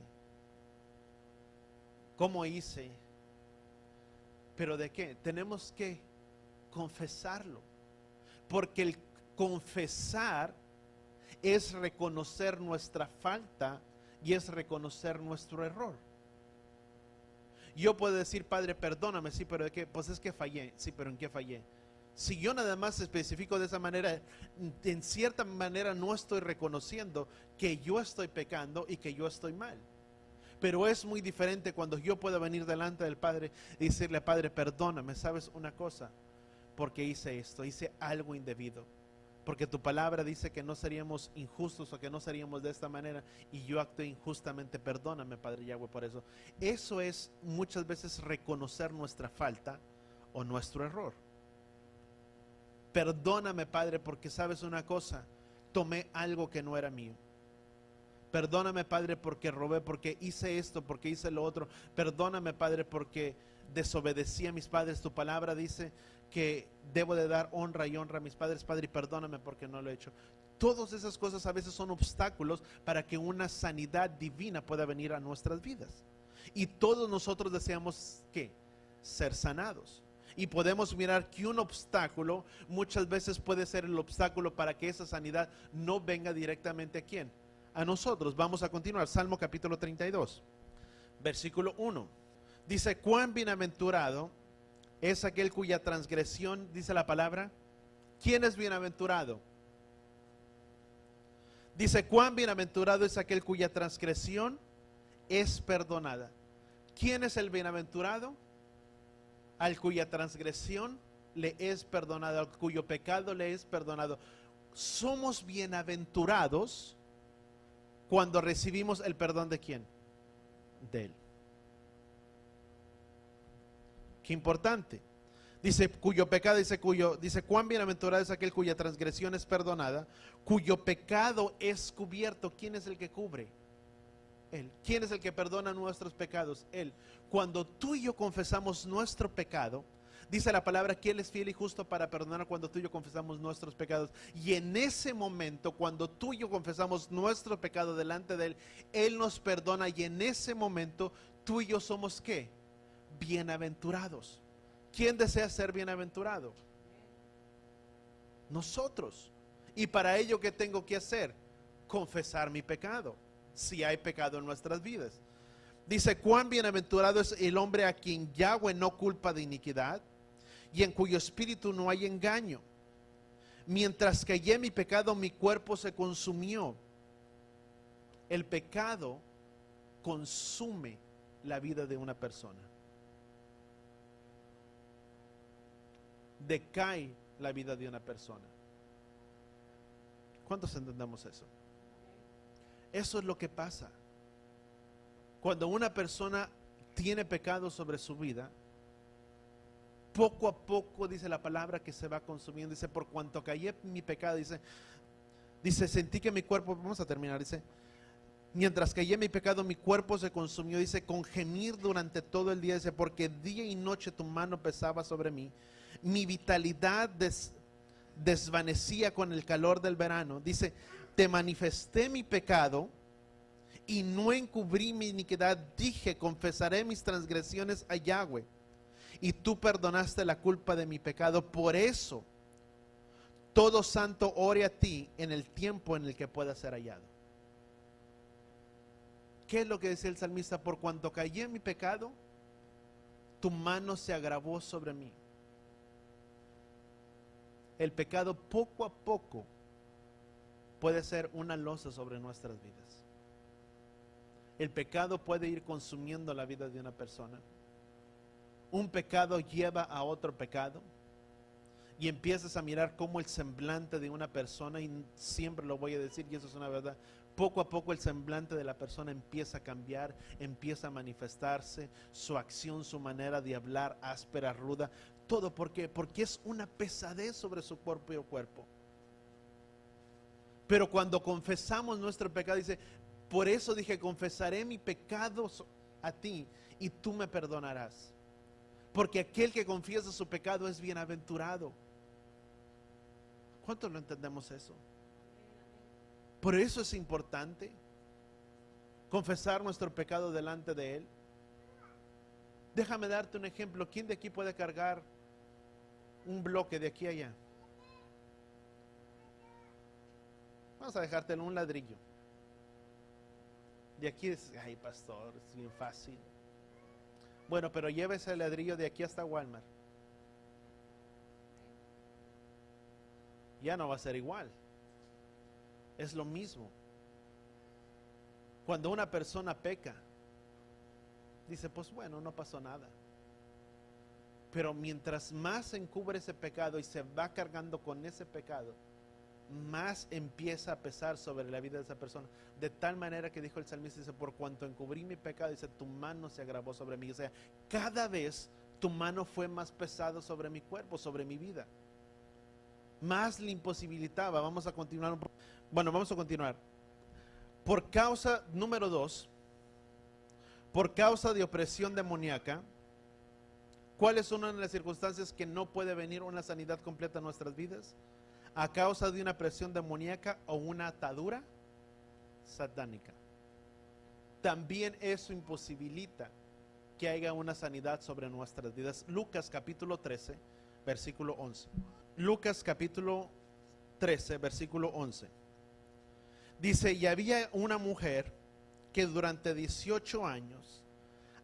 ¿Cómo hice? ¿Pero de qué? Tenemos que confesarlo. Porque el confesar es reconocer nuestra falta y es reconocer nuestro error. Yo puedo decir, Padre, perdóname, sí, pero ¿de qué? Pues es que fallé, sí, pero ¿en qué fallé? Si yo nada más especifico de esa manera, en cierta manera no estoy reconociendo que yo estoy pecando y que yo estoy mal. Pero es muy diferente cuando yo puedo venir delante del Padre y decirle: Padre, perdóname, ¿sabes una cosa? Porque hice esto, hice algo indebido. Porque tu palabra dice que no seríamos injustos o que no seríamos de esta manera, y yo actué injustamente. Perdóname, Padre Yahweh, por eso. Eso es muchas veces reconocer nuestra falta o nuestro error. Perdóname, Padre, porque sabes una cosa, tomé algo que no era mío. Perdóname, Padre, porque robé, porque hice esto, porque hice lo otro. Perdóname, Padre, porque desobedecí a mis padres. Tu palabra dice que debo de dar honra y honra a mis padres, Padre, y perdóname porque no lo he hecho. Todas esas cosas a veces son obstáculos para que una sanidad divina pueda venir a nuestras vidas. Y todos nosotros deseamos, ¿qué? Ser sanados. Y podemos mirar que un obstáculo muchas veces puede ser el obstáculo para que esa sanidad no venga directamente ¿a quién? A nosotros. Vamos a continuar. Salmo capítulo 32, versículo 1. Dice: cuán bienaventurado es aquel cuya transgresión, dice la palabra. ¿Quién es bienaventurado? Dice: cuán bienaventurado es aquel cuya transgresión es perdonada. ¿Quién es el bienaventurado? Al cuya transgresión le es perdonada, al cuyo pecado le es perdonado. Somos bienaventurados cuando recibimos el perdón ¿de quién? De Él. Qué importante. Dice cuyo pecado, dice cuán bienaventurado es aquel cuya transgresión es perdonada, cuyo pecado es cubierto. ¿Quién es el que cubre? Él. ¿Quién es el que perdona nuestros pecados? Él. Cuando tú y yo confesamos nuestro pecado, dice la palabra que Él es fiel y justo para perdonar cuando tú y yo confesamos nuestros pecados. Y en ese momento, cuando tú y yo confesamos nuestro pecado delante de Él, Él nos perdona, y en ese momento tú y yo somos ¿qué? Bienaventurados. ¿Quién desea ser bienaventurado? Nosotros. Y para ello, ¿qué tengo que hacer? Confesar mi pecado, si hay pecado en nuestras vidas. Dice: cuán bienaventurado es el hombre a quien Yahweh no culpa de iniquidad y en cuyo espíritu no hay engaño. Mientras callé mi pecado, mi cuerpo se consumió. El pecado consume la vida de una persona. Decae la vida de una persona. ¿Cuántos entendemos eso? Eso es lo que pasa. Cuando una persona tiene pecado sobre su vida, poco a poco, dice la palabra, que se va consumiendo. Dice: por cuanto callé mi pecado, dice sentí que mi cuerpo, vamos a terminar, dice: mientras callé mi pecado, mi cuerpo se consumió. Dice: con gemir durante todo el día, dice, porque día y noche tu mano pesaba sobre mí. Mi vitalidad desvanecía con el calor del verano. Dice: te manifesté mi pecado y no encubrí mi iniquidad. Dije: confesaré mis transgresiones a Yahweh, y tú perdonaste la culpa de mi pecado. Por eso todo santo ore a ti en el tiempo en el que pueda ser hallado. ¿Qué es lo que decía el salmista? Por cuanto callé en mi pecado, tu mano se agravó sobre mí. El pecado poco a poco puede ser una losa sobre nuestras vidas. El pecado puede ir consumiendo la vida de una persona. Un pecado lleva a otro pecado, y empiezas a mirar cómo el semblante de una persona, y siempre lo voy a decir y eso es una verdad, poco a poco el semblante de la persona empieza a cambiar, empieza a manifestarse, su acción, su manera de hablar áspera, ruda, todo. ¿Por qué? Porque es una pesadez sobre su propio cuerpo. Pero cuando confesamos nuestro pecado, dice: por eso dije, confesaré mi pecado a ti y tú me perdonarás. Porque aquel que confiesa su pecado es bienaventurado. ¿Cuántos lo entendemos eso? Por eso es importante confesar nuestro pecado delante de Él. Déjame darte un ejemplo. ¿Quién de aquí puede cargar un bloque de aquí a allá? Vamos a dejártelo, un ladrillo. De aquí es, ay pastor, es bien fácil. Bueno, pero llévese el ladrillo de aquí hasta Walmart. ya no va a ser igual. Es lo mismo. Cuando una persona peca, dice, pues bueno, no pasó nada. Pero mientras más encubre ese pecado y se va cargando con ese pecado, más empieza a pesar sobre la vida de esa persona. De tal manera que dijo el salmista, dice, por cuanto encubrí mi pecado, dice, tu mano se agravó sobre mí. O sea, cada vez tu mano fue más pesada sobre mi cuerpo, sobre mi vida. Más le imposibilitaba. Vamos a continuar. Bueno, vamos a continuar. Por causa, número 2, por causa de opresión demoníaca, ¿cuáles son una de las circunstancias que no puede venir una sanidad completa a nuestras vidas? A causa de una presión demoníaca o una atadura satánica. También eso imposibilita que haya una sanidad sobre nuestras vidas. Lucas capítulo 13, versículo 11. Lucas capítulo 13, versículo 11. Dice, y había una mujer que durante 18 años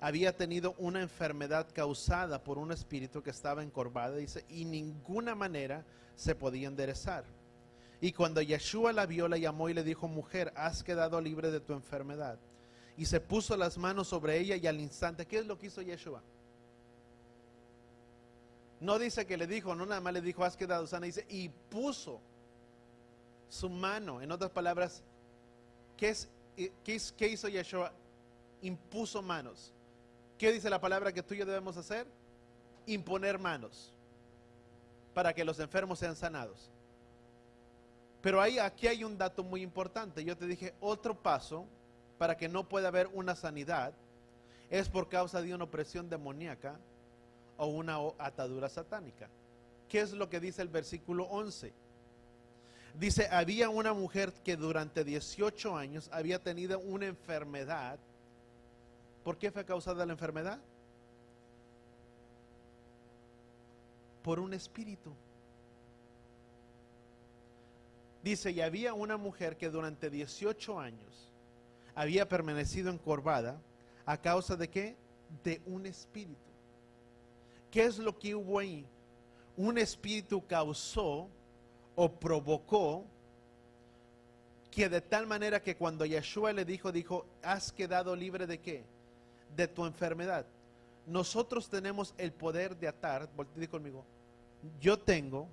había tenido una enfermedad causada por un espíritu que estaba encorvada, dice, y ninguna manera se podía enderezar. Y cuando Yeshua la vio, la llamó y le dijo, mujer, has quedado libre de tu enfermedad. Y se puso las manos sobre ella y al instante, ¿qué es lo que hizo Yeshua? No dice que le dijo, no nada más le dijo, has quedado sana, dice, y puso su mano. En otras palabras, ¿qué hizo Yeshua? Impuso manos. ¿Qué dice la palabra que tú y yo debemos hacer? Imponer manos para que los enfermos sean sanados. Pero aquí hay un dato muy importante. Yo te dije, otro paso para que no pueda haber una sanidad es por causa de una opresión demoníaca o una atadura satánica. ¿Qué es lo que dice el versículo 11? Dice, había una mujer que durante 18 años había tenido una enfermedad. ¿Por qué fue causada la enfermedad? Por un espíritu. Dice, y había una mujer que durante 18 años había permanecido encorvada. ¿A causa de qué? De un espíritu. ¿Qué es lo que hubo ahí? Un espíritu causó o provocó que de tal manera que cuando Yeshua le dijo, has quedado libre de qué? De tu enfermedad. Nosotros tenemos el poder de atar. Voltea conmigo. Yo tengo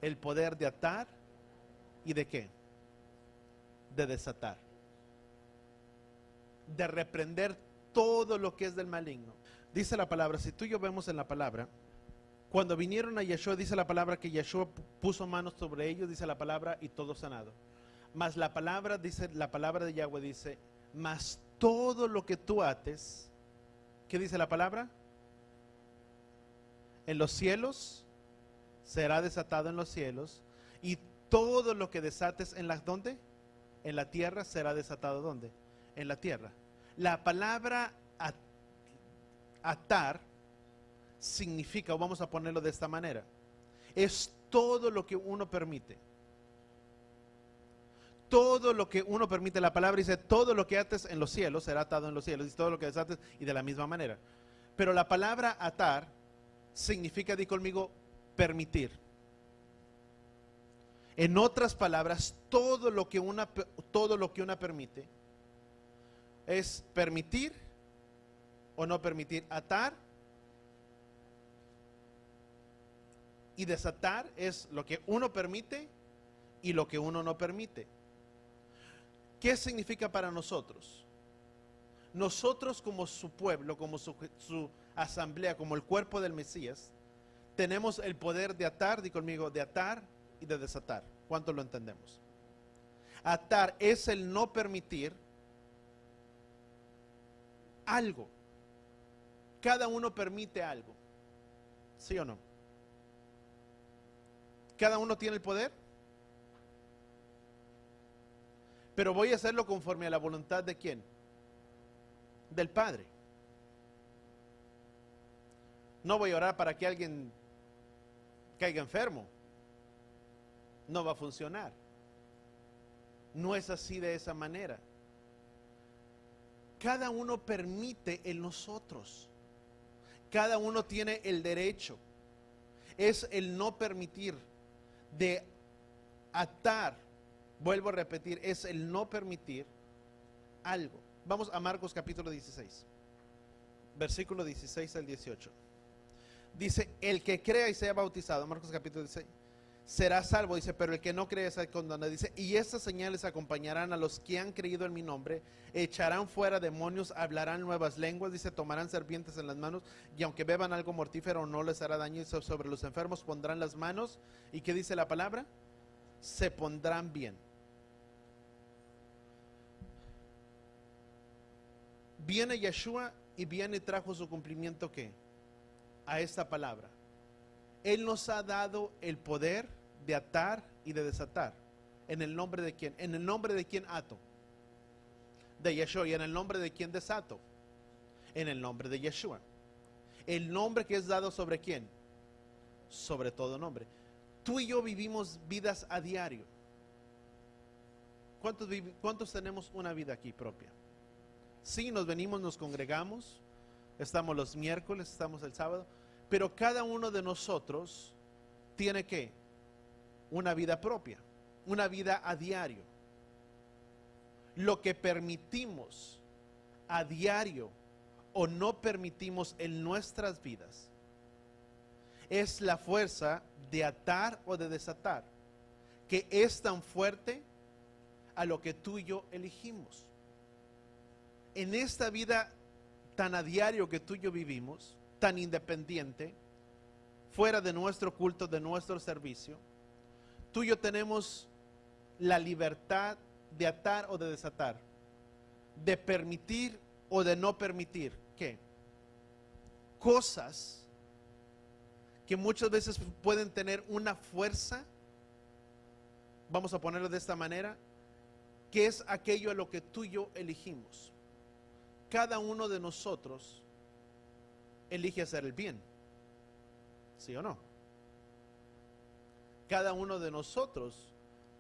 el poder de atar y de qué? De desatar. De reprender todo lo que es del maligno. Dice la palabra, si tú y yo vemos en la palabra, cuando vinieron a Yeshua, dice la palabra que Yeshua puso manos sobre ellos, dice la palabra, y todo sanado. Mas la palabra, dice la palabra de Yahweh, dice, mas todo lo que tú ates, ¿qué dice la palabra? En los cielos será desatado en los cielos, y todo lo que desates en las, ¿dónde? En la tierra será desatado, ¿dónde? En la tierra. La palabra atar significa, o vamos a ponerlo de esta manera, es todo lo que uno permite. Todo lo que uno permite. La palabra dice, todo lo que ates en los cielos será atado en los cielos, y todo lo que desates, y de la misma manera. Pero la palabra atar significa, di conmigo, permitir. En otras palabras, todo lo que una permite es permitir o no permitir. Atar y desatar es lo que uno permite y lo que uno no permite. ¿Qué significa para nosotros? Nosotros como su pueblo, como su asamblea, como el cuerpo del Mesías, tenemos el poder de atar, di conmigo, de atar y de desatar. ¿Cuánto lo entendemos? Atar es el no permitir algo. Cada uno permite algo. ¿Sí o no? Cada uno tiene el poder. Pero voy a hacerlo conforme a la voluntad de ¿quién? Del Padre. No voy a orar para que alguien caiga enfermo. No va a funcionar. No es así de esa manera. Cada uno permite en nosotros. Cada uno tiene el derecho. Es el no permitir de Atar, vuelvo a repetir, es el no permitir algo. Vamos a Marcos capítulo 16, versículo 16 al 18. Dice, el que crea y sea bautizado, Marcos capítulo 16, será salvo, dice, pero el que no cree será condenado. Dice, y estas señales acompañarán a los que han creído en mi nombre, echarán fuera demonios, hablarán nuevas lenguas, dice, tomarán serpientes en las manos, y aunque beban algo mortífero no les hará daño, y sobre los enfermos pondrán las manos, ¿y qué dice la palabra? Se pondrán bien. Viene Yeshua y viene y trajo su cumplimiento, ¿qué? A esta palabra. Él nos ha dado el poder de atar y de desatar. ¿En el nombre de quién? ¿En el nombre de quién ato? De Yeshua. ¿Y en el nombre de quién desato? En el nombre de Yeshua. El nombre que es dado sobre quién? Sobre todo nombre. Tú y yo vivimos vidas a diario. ¿Cuántos tenemos una vida aquí propia? Sí, nos venimos, nos congregamos, estamos los miércoles, estamos el sábado, pero cada uno de nosotros tiene ¿qué? Una vida propia, una vida a diario. Lo que permitimos a diario o no permitimos en nuestras vidas es la fuerza de atar o de desatar, que es tan fuerte a lo que tú y yo elegimos. En esta vida tan a diario que tú y yo vivimos, tan independiente, fuera de nuestro culto, de nuestro servicio, tú y yo tenemos la libertad de atar o de desatar, de permitir o de no permitir, ¿qué? Cosas que muchas veces pueden tener una fuerza, vamos a ponerlo de esta manera, que es aquello a lo que tú y yo elegimos. Cada uno de nosotros elige hacer el bien, ¿sí o no? Cada uno de nosotros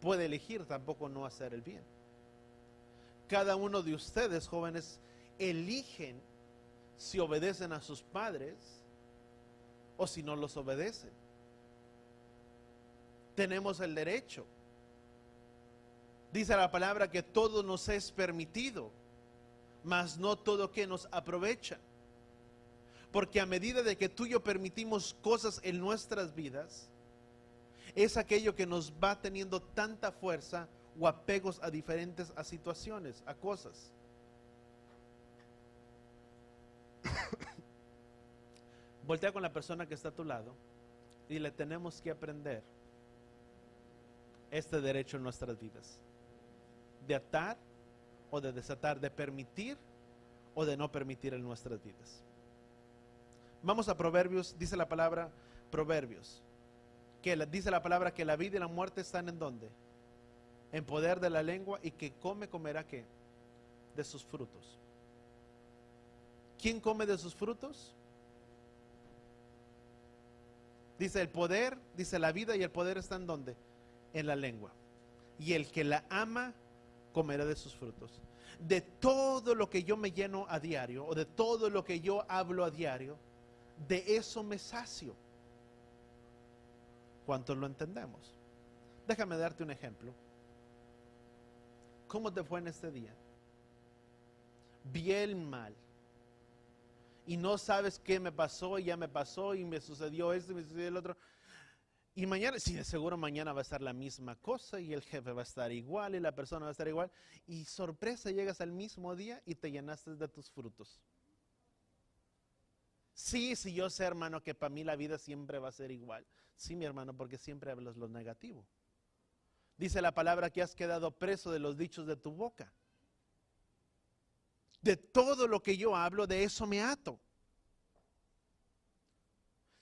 puede elegir tampoco no hacer el bien. Cada uno de ustedes, jóvenes, eligen si obedecen a sus padres o si no los obedecen. Tenemos el derecho. Dice la palabra que todo nos es permitido, mas no todo que nos aprovecha. Porque a medida de que tú y yo permitimos cosas en nuestras vidas, es aquello que nos va teniendo tanta fuerza o apegos a diferentes situaciones, a cosas. Voltea con la persona que está a tu lado y le tenemos que aprender este derecho en nuestras vidas, de atar o de desatar, de permitir o de no permitir en nuestras vidas. Vamos a Proverbios, dice la palabra Proverbios, dice la palabra que la vida y la muerte están ¿en dónde? En poder de la lengua, y que come, comerá ¿qué? De sus frutos. ¿Quién come de sus frutos? Dice el poder, dice la vida y el poder están ¿dónde? En la lengua. Y el que la ama comerá de sus frutos. De todo lo que yo me lleno a diario, o de todo lo que yo hablo a diario, de eso me sacio. ¿Cuántos lo entendemos? Déjame darte un ejemplo. ¿Cómo te fue en este día? Bien mal. Y no sabes qué me pasó, y ya me pasó, y me sucedió esto, y me sucedió el otro. Y mañana, sí, de seguro mañana va a estar la misma cosa, y el jefe va a estar igual, y la persona va a estar igual. Y sorpresa, llegas al mismo día y te llenaste de tus frutos. Sí, yo sé, hermano, que para mí la vida siempre va a ser igual. Sí, mi hermano, porque siempre hablas lo negativo. Dice la palabra que has quedado preso de los dichos de tu boca. De todo lo que yo hablo, de eso me ato.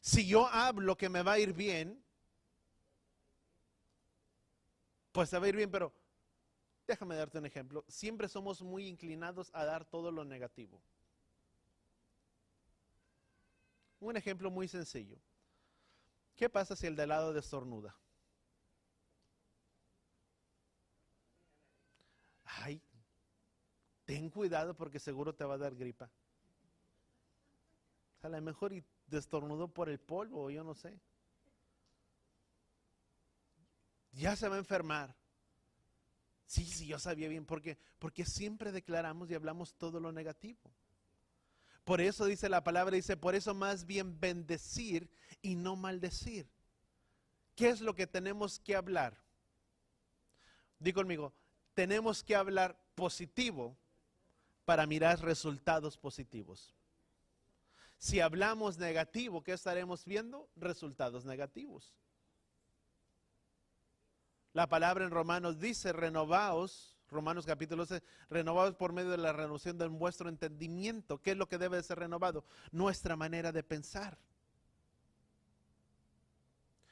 Si yo hablo que me va a ir bien, pues te va a ir bien, pero déjame darte un ejemplo. Siempre somos muy inclinados a dar todo lo negativo. Un ejemplo muy sencillo. ¿Qué pasa si el de al lado estornuda? Ay, ten cuidado porque seguro te va a dar gripa. A lo mejor estornudó por el polvo, yo no sé. ya se va a enfermar. Sí, sí, yo sabía bien, porque siempre declaramos y hablamos todo lo negativo. Por eso dice la palabra, dice, por eso más bien bendecir y no maldecir. ¿Qué es lo que tenemos que hablar? Di conmigo, tenemos que hablar positivo para mirar resultados positivos. Si hablamos negativo, ¿qué estaremos viendo? Resultados negativos. La palabra en Romanos dice, renovaos, Romanos capítulo 11, renovaos por medio de la renovación de vuestro entendimiento. ¿Qué es lo que debe de ser renovado? Nuestra manera de pensar.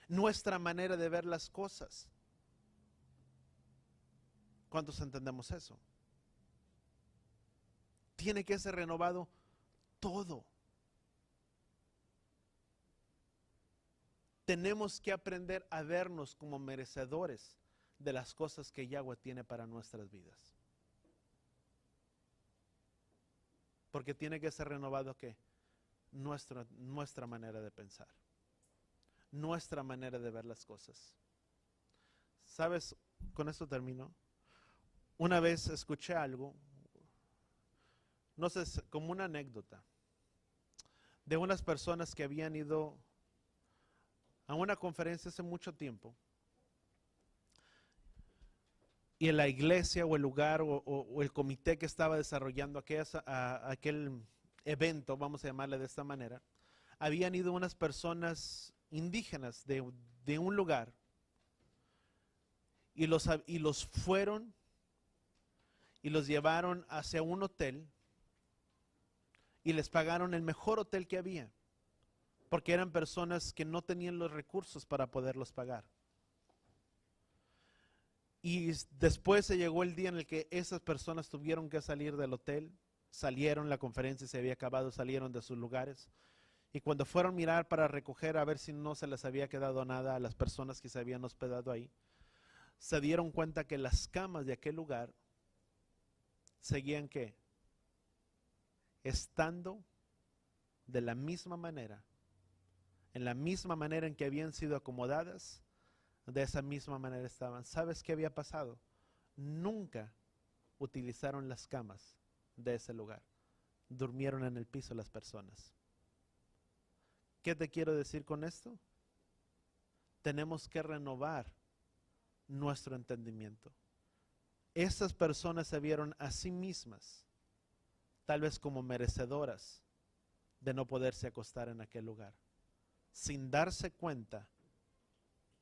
Nuestra manera de ver las cosas. ¿Cuántos entendemos eso? Tiene que ser renovado todo. Tenemos que aprender a vernos como merecedores de las cosas que Yahweh tiene para nuestras vidas. Porque tiene que ser renovado ¿qué? Nuestra manera de pensar. Nuestra manera de ver las cosas. ¿Sabes? Con esto termino. Una vez escuché algo, no sé, como una anécdota, de unas personas que habían ido a una conferencia hace mucho tiempo. Y en la iglesia o el lugar o el comité que estaba desarrollando aquel evento, vamos a llamarle de esta manera, habían ido unas personas indígenas de un lugar y los fueron y los llevaron hacia un hotel y les pagaron el mejor hotel que había, porque eran personas que no tenían los recursos para poderlos pagar. Y después se llegó el día en el que esas personas tuvieron que salir del hotel, salieron, la conferencia se había acabado, salieron de sus lugares. Y cuando fueron a mirar para recoger a ver si no se les había quedado nada a las personas que se habían hospedado ahí, se dieron cuenta que las camas de aquel lugar seguían ¿qué? Estando de la misma manera, en la misma manera en que habían sido acomodadas. De esa misma manera estaban. ¿Sabes qué había pasado? Nunca utilizaron las camas de ese lugar. Durmieron en el piso las personas. ¿Qué te quiero decir con esto? Tenemos que renovar nuestro entendimiento. Estas personas se vieron a sí mismas, tal vez como merecedoras de no poderse acostar en aquel lugar, sin darse cuenta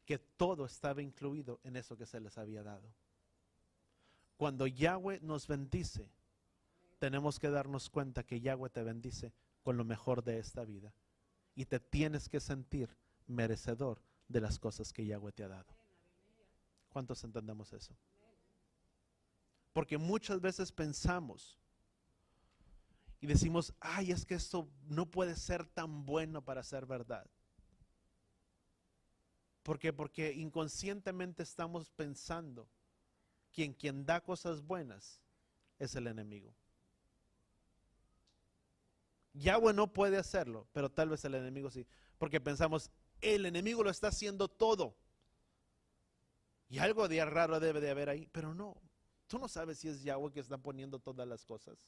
que todo estaba incluido en eso que se les había dado. Cuando Yahweh nos bendice, tenemos que darnos cuenta que Yahweh te bendice con lo mejor de esta vida. Y te tienes que sentir merecedor de las cosas que Yahweh te ha dado. ¿Cuántos entendemos eso? Porque muchas veces pensamos y decimos, ay, es que esto no puede ser tan bueno para ser verdad. ¿Por qué? Porque inconscientemente estamos pensando que quien da cosas buenas es el enemigo. Yahweh no puede hacerlo, pero tal vez el enemigo sí. Porque pensamos, el enemigo lo está haciendo todo. Y algo de raro debe de haber ahí, pero no. Tú no sabes si es Yahweh que está poniendo todas las cosas.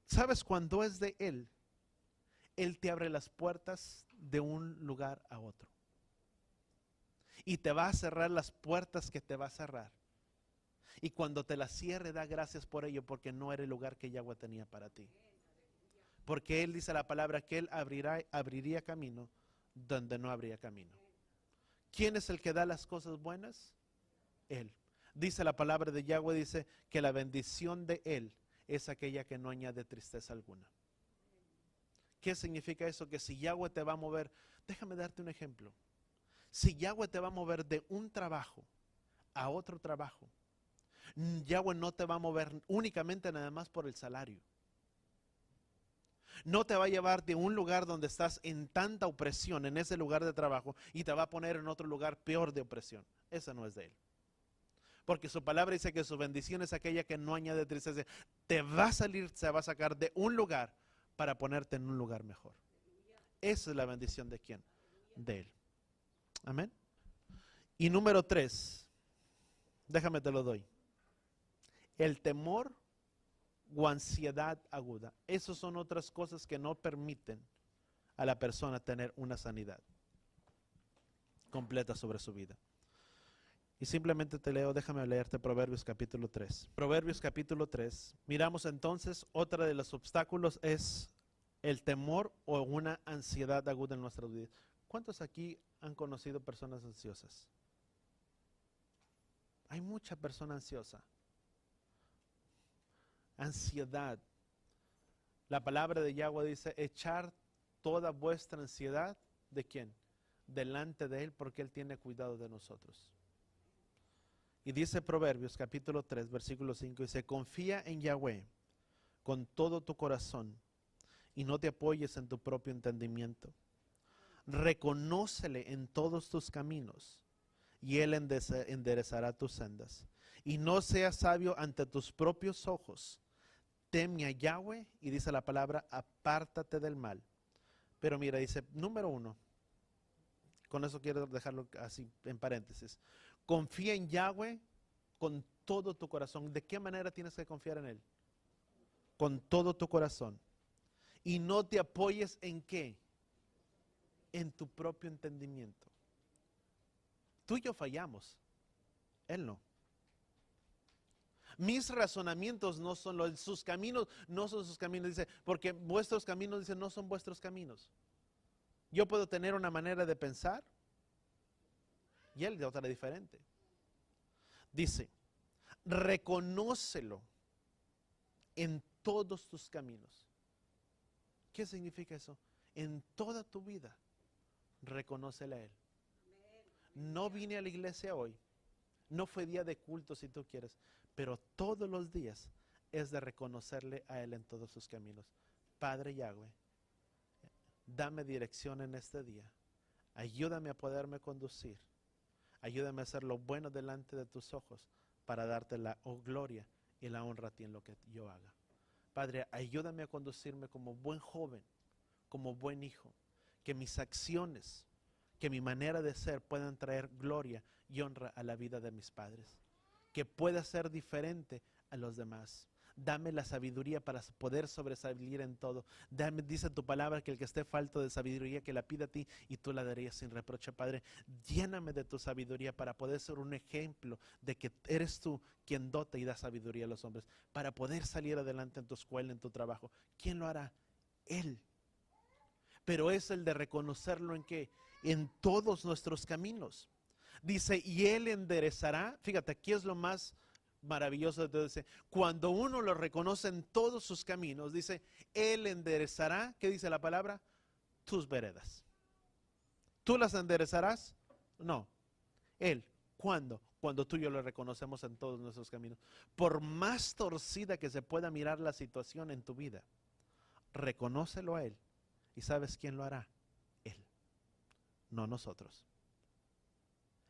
¿Sabes cuando es de Él? Él te abre las puertas de un lugar a otro. Y te va a cerrar las puertas que te va a cerrar. Y cuando te las cierre, da gracias por ello, porque no era el lugar que Yahweh tenía para ti. Porque Él dice la palabra que Él abriría camino donde no habría camino. ¿Quién es el que da las cosas buenas? Él. Dice la palabra de Yahweh, dice que la bendición de Él es aquella que no añade tristeza alguna. ¿Qué significa eso? Que si Yahweh te va a mover, déjame darte un ejemplo. Si Yahweh te va a mover de un trabajo a otro trabajo, Yahweh no te va a mover únicamente nada más por el salario. No te va a llevar de un lugar donde estás en tanta opresión, en ese lugar de trabajo, y te va a poner en otro lugar peor de opresión. Esa no es de Él. Porque su palabra dice que su bendición es aquella que no añade tristeza. Te va a salir, se va a sacar de un lugar para ponerte en un lugar mejor. Esa es la bendición de quién? De Él. Amén. Y número 3, déjame te lo doy. El temor o ansiedad aguda. Esas son otras cosas que no permiten a la persona tener una sanidad completa sobre su vida. Y simplemente te leo, déjame leerte Proverbios capítulo 3. Proverbios capítulo 3. Miramos entonces, otra de los obstáculos es el temor o una ansiedad aguda en nuestras vidas. ¿Cuántos aquí han conocido personas ansiosas? Hay mucha persona ansiosa. Ansiedad. La palabra de Yahweh dice, echar toda vuestra ansiedad, ¿de quién? Delante de Él, porque Él tiene cuidado de nosotros. Y dice Proverbios capítulo 3, versículo 5, dice, confía en Yahweh con todo tu corazón y no te apoyes en tu propio entendimiento. Reconócele en todos tus caminos y Él enderezará tus sendas. Y no seas sabio ante tus propios ojos. Teme a Yahweh, y dice la palabra, apártate del mal. Pero mira, dice, número 1, con eso quiero dejarlo así en paréntesis. Confía en Yahweh con todo tu corazón. ¿De qué manera tienes que confiar en Él? Con todo tu corazón. Y no te apoyes en ¿qué? En tu propio entendimiento. Tú y yo fallamos, Él no. Mis razonamientos no son sus caminos, no son sus caminos, dice, porque vuestros caminos, dice, no son vuestros caminos. Yo puedo tener una manera de pensar y Él de otra diferente. Dice, reconócelo en todos tus caminos. ¿Qué significa eso? En toda tu vida, reconócele a Él. No vine a la iglesia hoy, no fue día de culto si tú quieres, pero todos los días es de reconocerle a Él en todos sus caminos. Padre Yahweh, dame dirección en este día. Ayúdame a poderme conducir. Ayúdame a hacer lo bueno delante de tus ojos para darte la gloria y la honra a ti en lo que yo haga. Padre, ayúdame a conducirme como buen joven, como buen hijo. Que mis acciones, que mi manera de ser puedan traer gloria y honra a la vida de mis padres. Que pueda ser diferente a los demás. Dame la sabiduría para poder sobresalir en todo. Dice tu palabra que el que esté falto de sabiduría que la pida a ti y tú la darías sin reproche, Padre. Lléname de tu sabiduría para poder ser un ejemplo de que eres tú quien dota y da sabiduría a los hombres. Para poder salir adelante en tu escuela, en tu trabajo. ¿Quién lo hará? Él. Pero es el de reconocerlo en qué? En todos nuestros caminos. Dice, y Él enderezará. Fíjate, aquí es lo más maravilloso de todo. Dice, cuando uno lo reconoce en todos sus caminos, dice, Él enderezará, ¿qué dice la palabra? Tus veredas. ¿Tú las enderezarás? No. Él. ¿Cuándo? Cuando tú y yo lo reconocemos en todos nuestros caminos. Por más torcida que se pueda mirar la situación en tu vida, reconócelo a Él. ¿Y sabes quién lo hará? Él, no nosotros.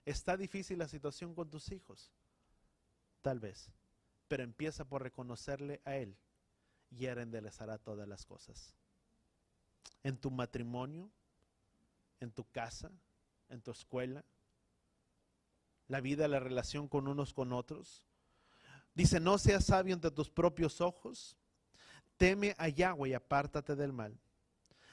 ¿Está difícil la situación con tus hijos? Tal vez, pero empieza por reconocerle a Él y Él enderezará todas las cosas. En tu matrimonio, en tu casa, en tu escuela, la vida, la relación con unos con otros. Dice, no seas sabio ante tus propios ojos, teme a Yahweh y apártate del mal.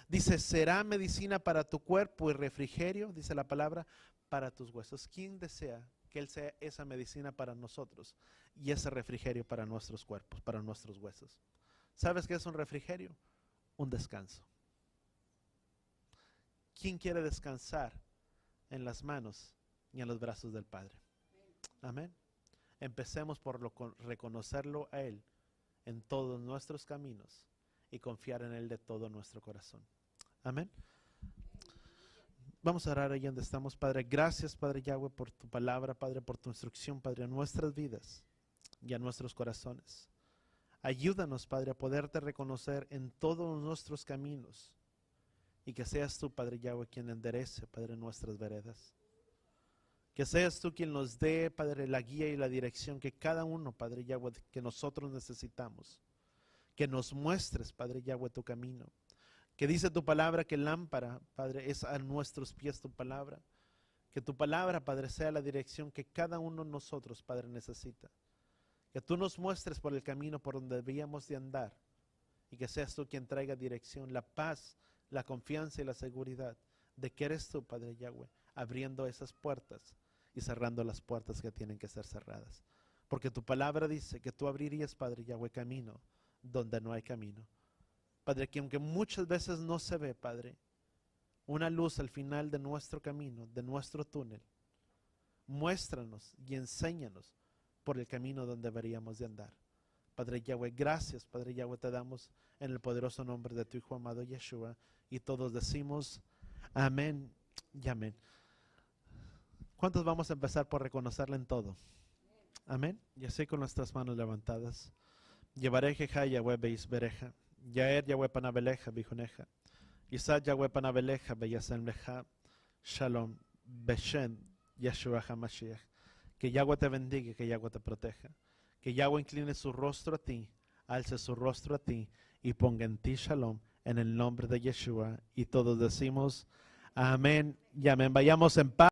Dice, será medicina para tu cuerpo y refrigerio, dice la palabra, para tus huesos. ¿Quién desea que Él sea esa medicina para nosotros y ese refrigerio para nuestros cuerpos, para nuestros huesos? ¿Sabes qué es un refrigerio? Un descanso. ¿Quién quiere descansar en las manos y en los brazos del Padre? Amén. Empecemos por reconocerlo a Él en todos nuestros caminos y confiar en Él de todo nuestro corazón. Amén. Vamos a orar ahí donde estamos, Padre. Gracias, Padre Yahweh, por tu palabra, Padre, por tu instrucción, Padre, a nuestras vidas y a nuestros corazones. Ayúdanos, Padre, a poderte reconocer en todos nuestros caminos y que seas tú, Padre Yahweh, quien enderece, Padre, nuestras veredas. Que seas tú quien nos dé, Padre, la guía y la dirección que cada uno, Padre Yahweh, que nosotros necesitamos. Que nos muestres, Padre Yahweh, tu camino. Que dice tu palabra que lámpara, Padre, es a nuestros pies tu palabra. Que tu palabra, Padre, sea la dirección que cada uno de nosotros, Padre, necesita. Que tú nos muestres por el camino por donde debíamos de andar. Y que seas tú quien traiga dirección, la paz, la confianza y la seguridad de que eres tú, Padre Yahweh, abriendo esas puertas y cerrando las puertas que tienen que ser cerradas. Porque tu palabra dice que tú abrirías, Padre Yahweh, camino donde no hay camino. Padre, que aunque muchas veces no se ve, Padre, una luz al final de nuestro camino, de nuestro túnel, muéstranos y enséñanos por el camino donde deberíamos de andar. Padre Yahweh, gracias, Padre Yahweh, te damos en el poderoso nombre de tu Hijo amado Yeshua. Y todos decimos amén y amén. ¿Cuántos vamos a empezar por reconocerle en todo? Amén. Y así con nuestras manos levantadas. Llevaré jeja Yahweh beis bereja. Yaer Yahweh panabeleja bijuneja. Isaac Yahweh panabeleja beyasem leja. Shalom. Beshem Yeshua HaMashiach. Que Yahweh te bendiga y que Yahweh te proteja. Que Yahweh incline su rostro a ti, alce su rostro a ti y ponga en ti shalom en el nombre de Yeshua. Y todos decimos amén y amén. Vayamos en paz.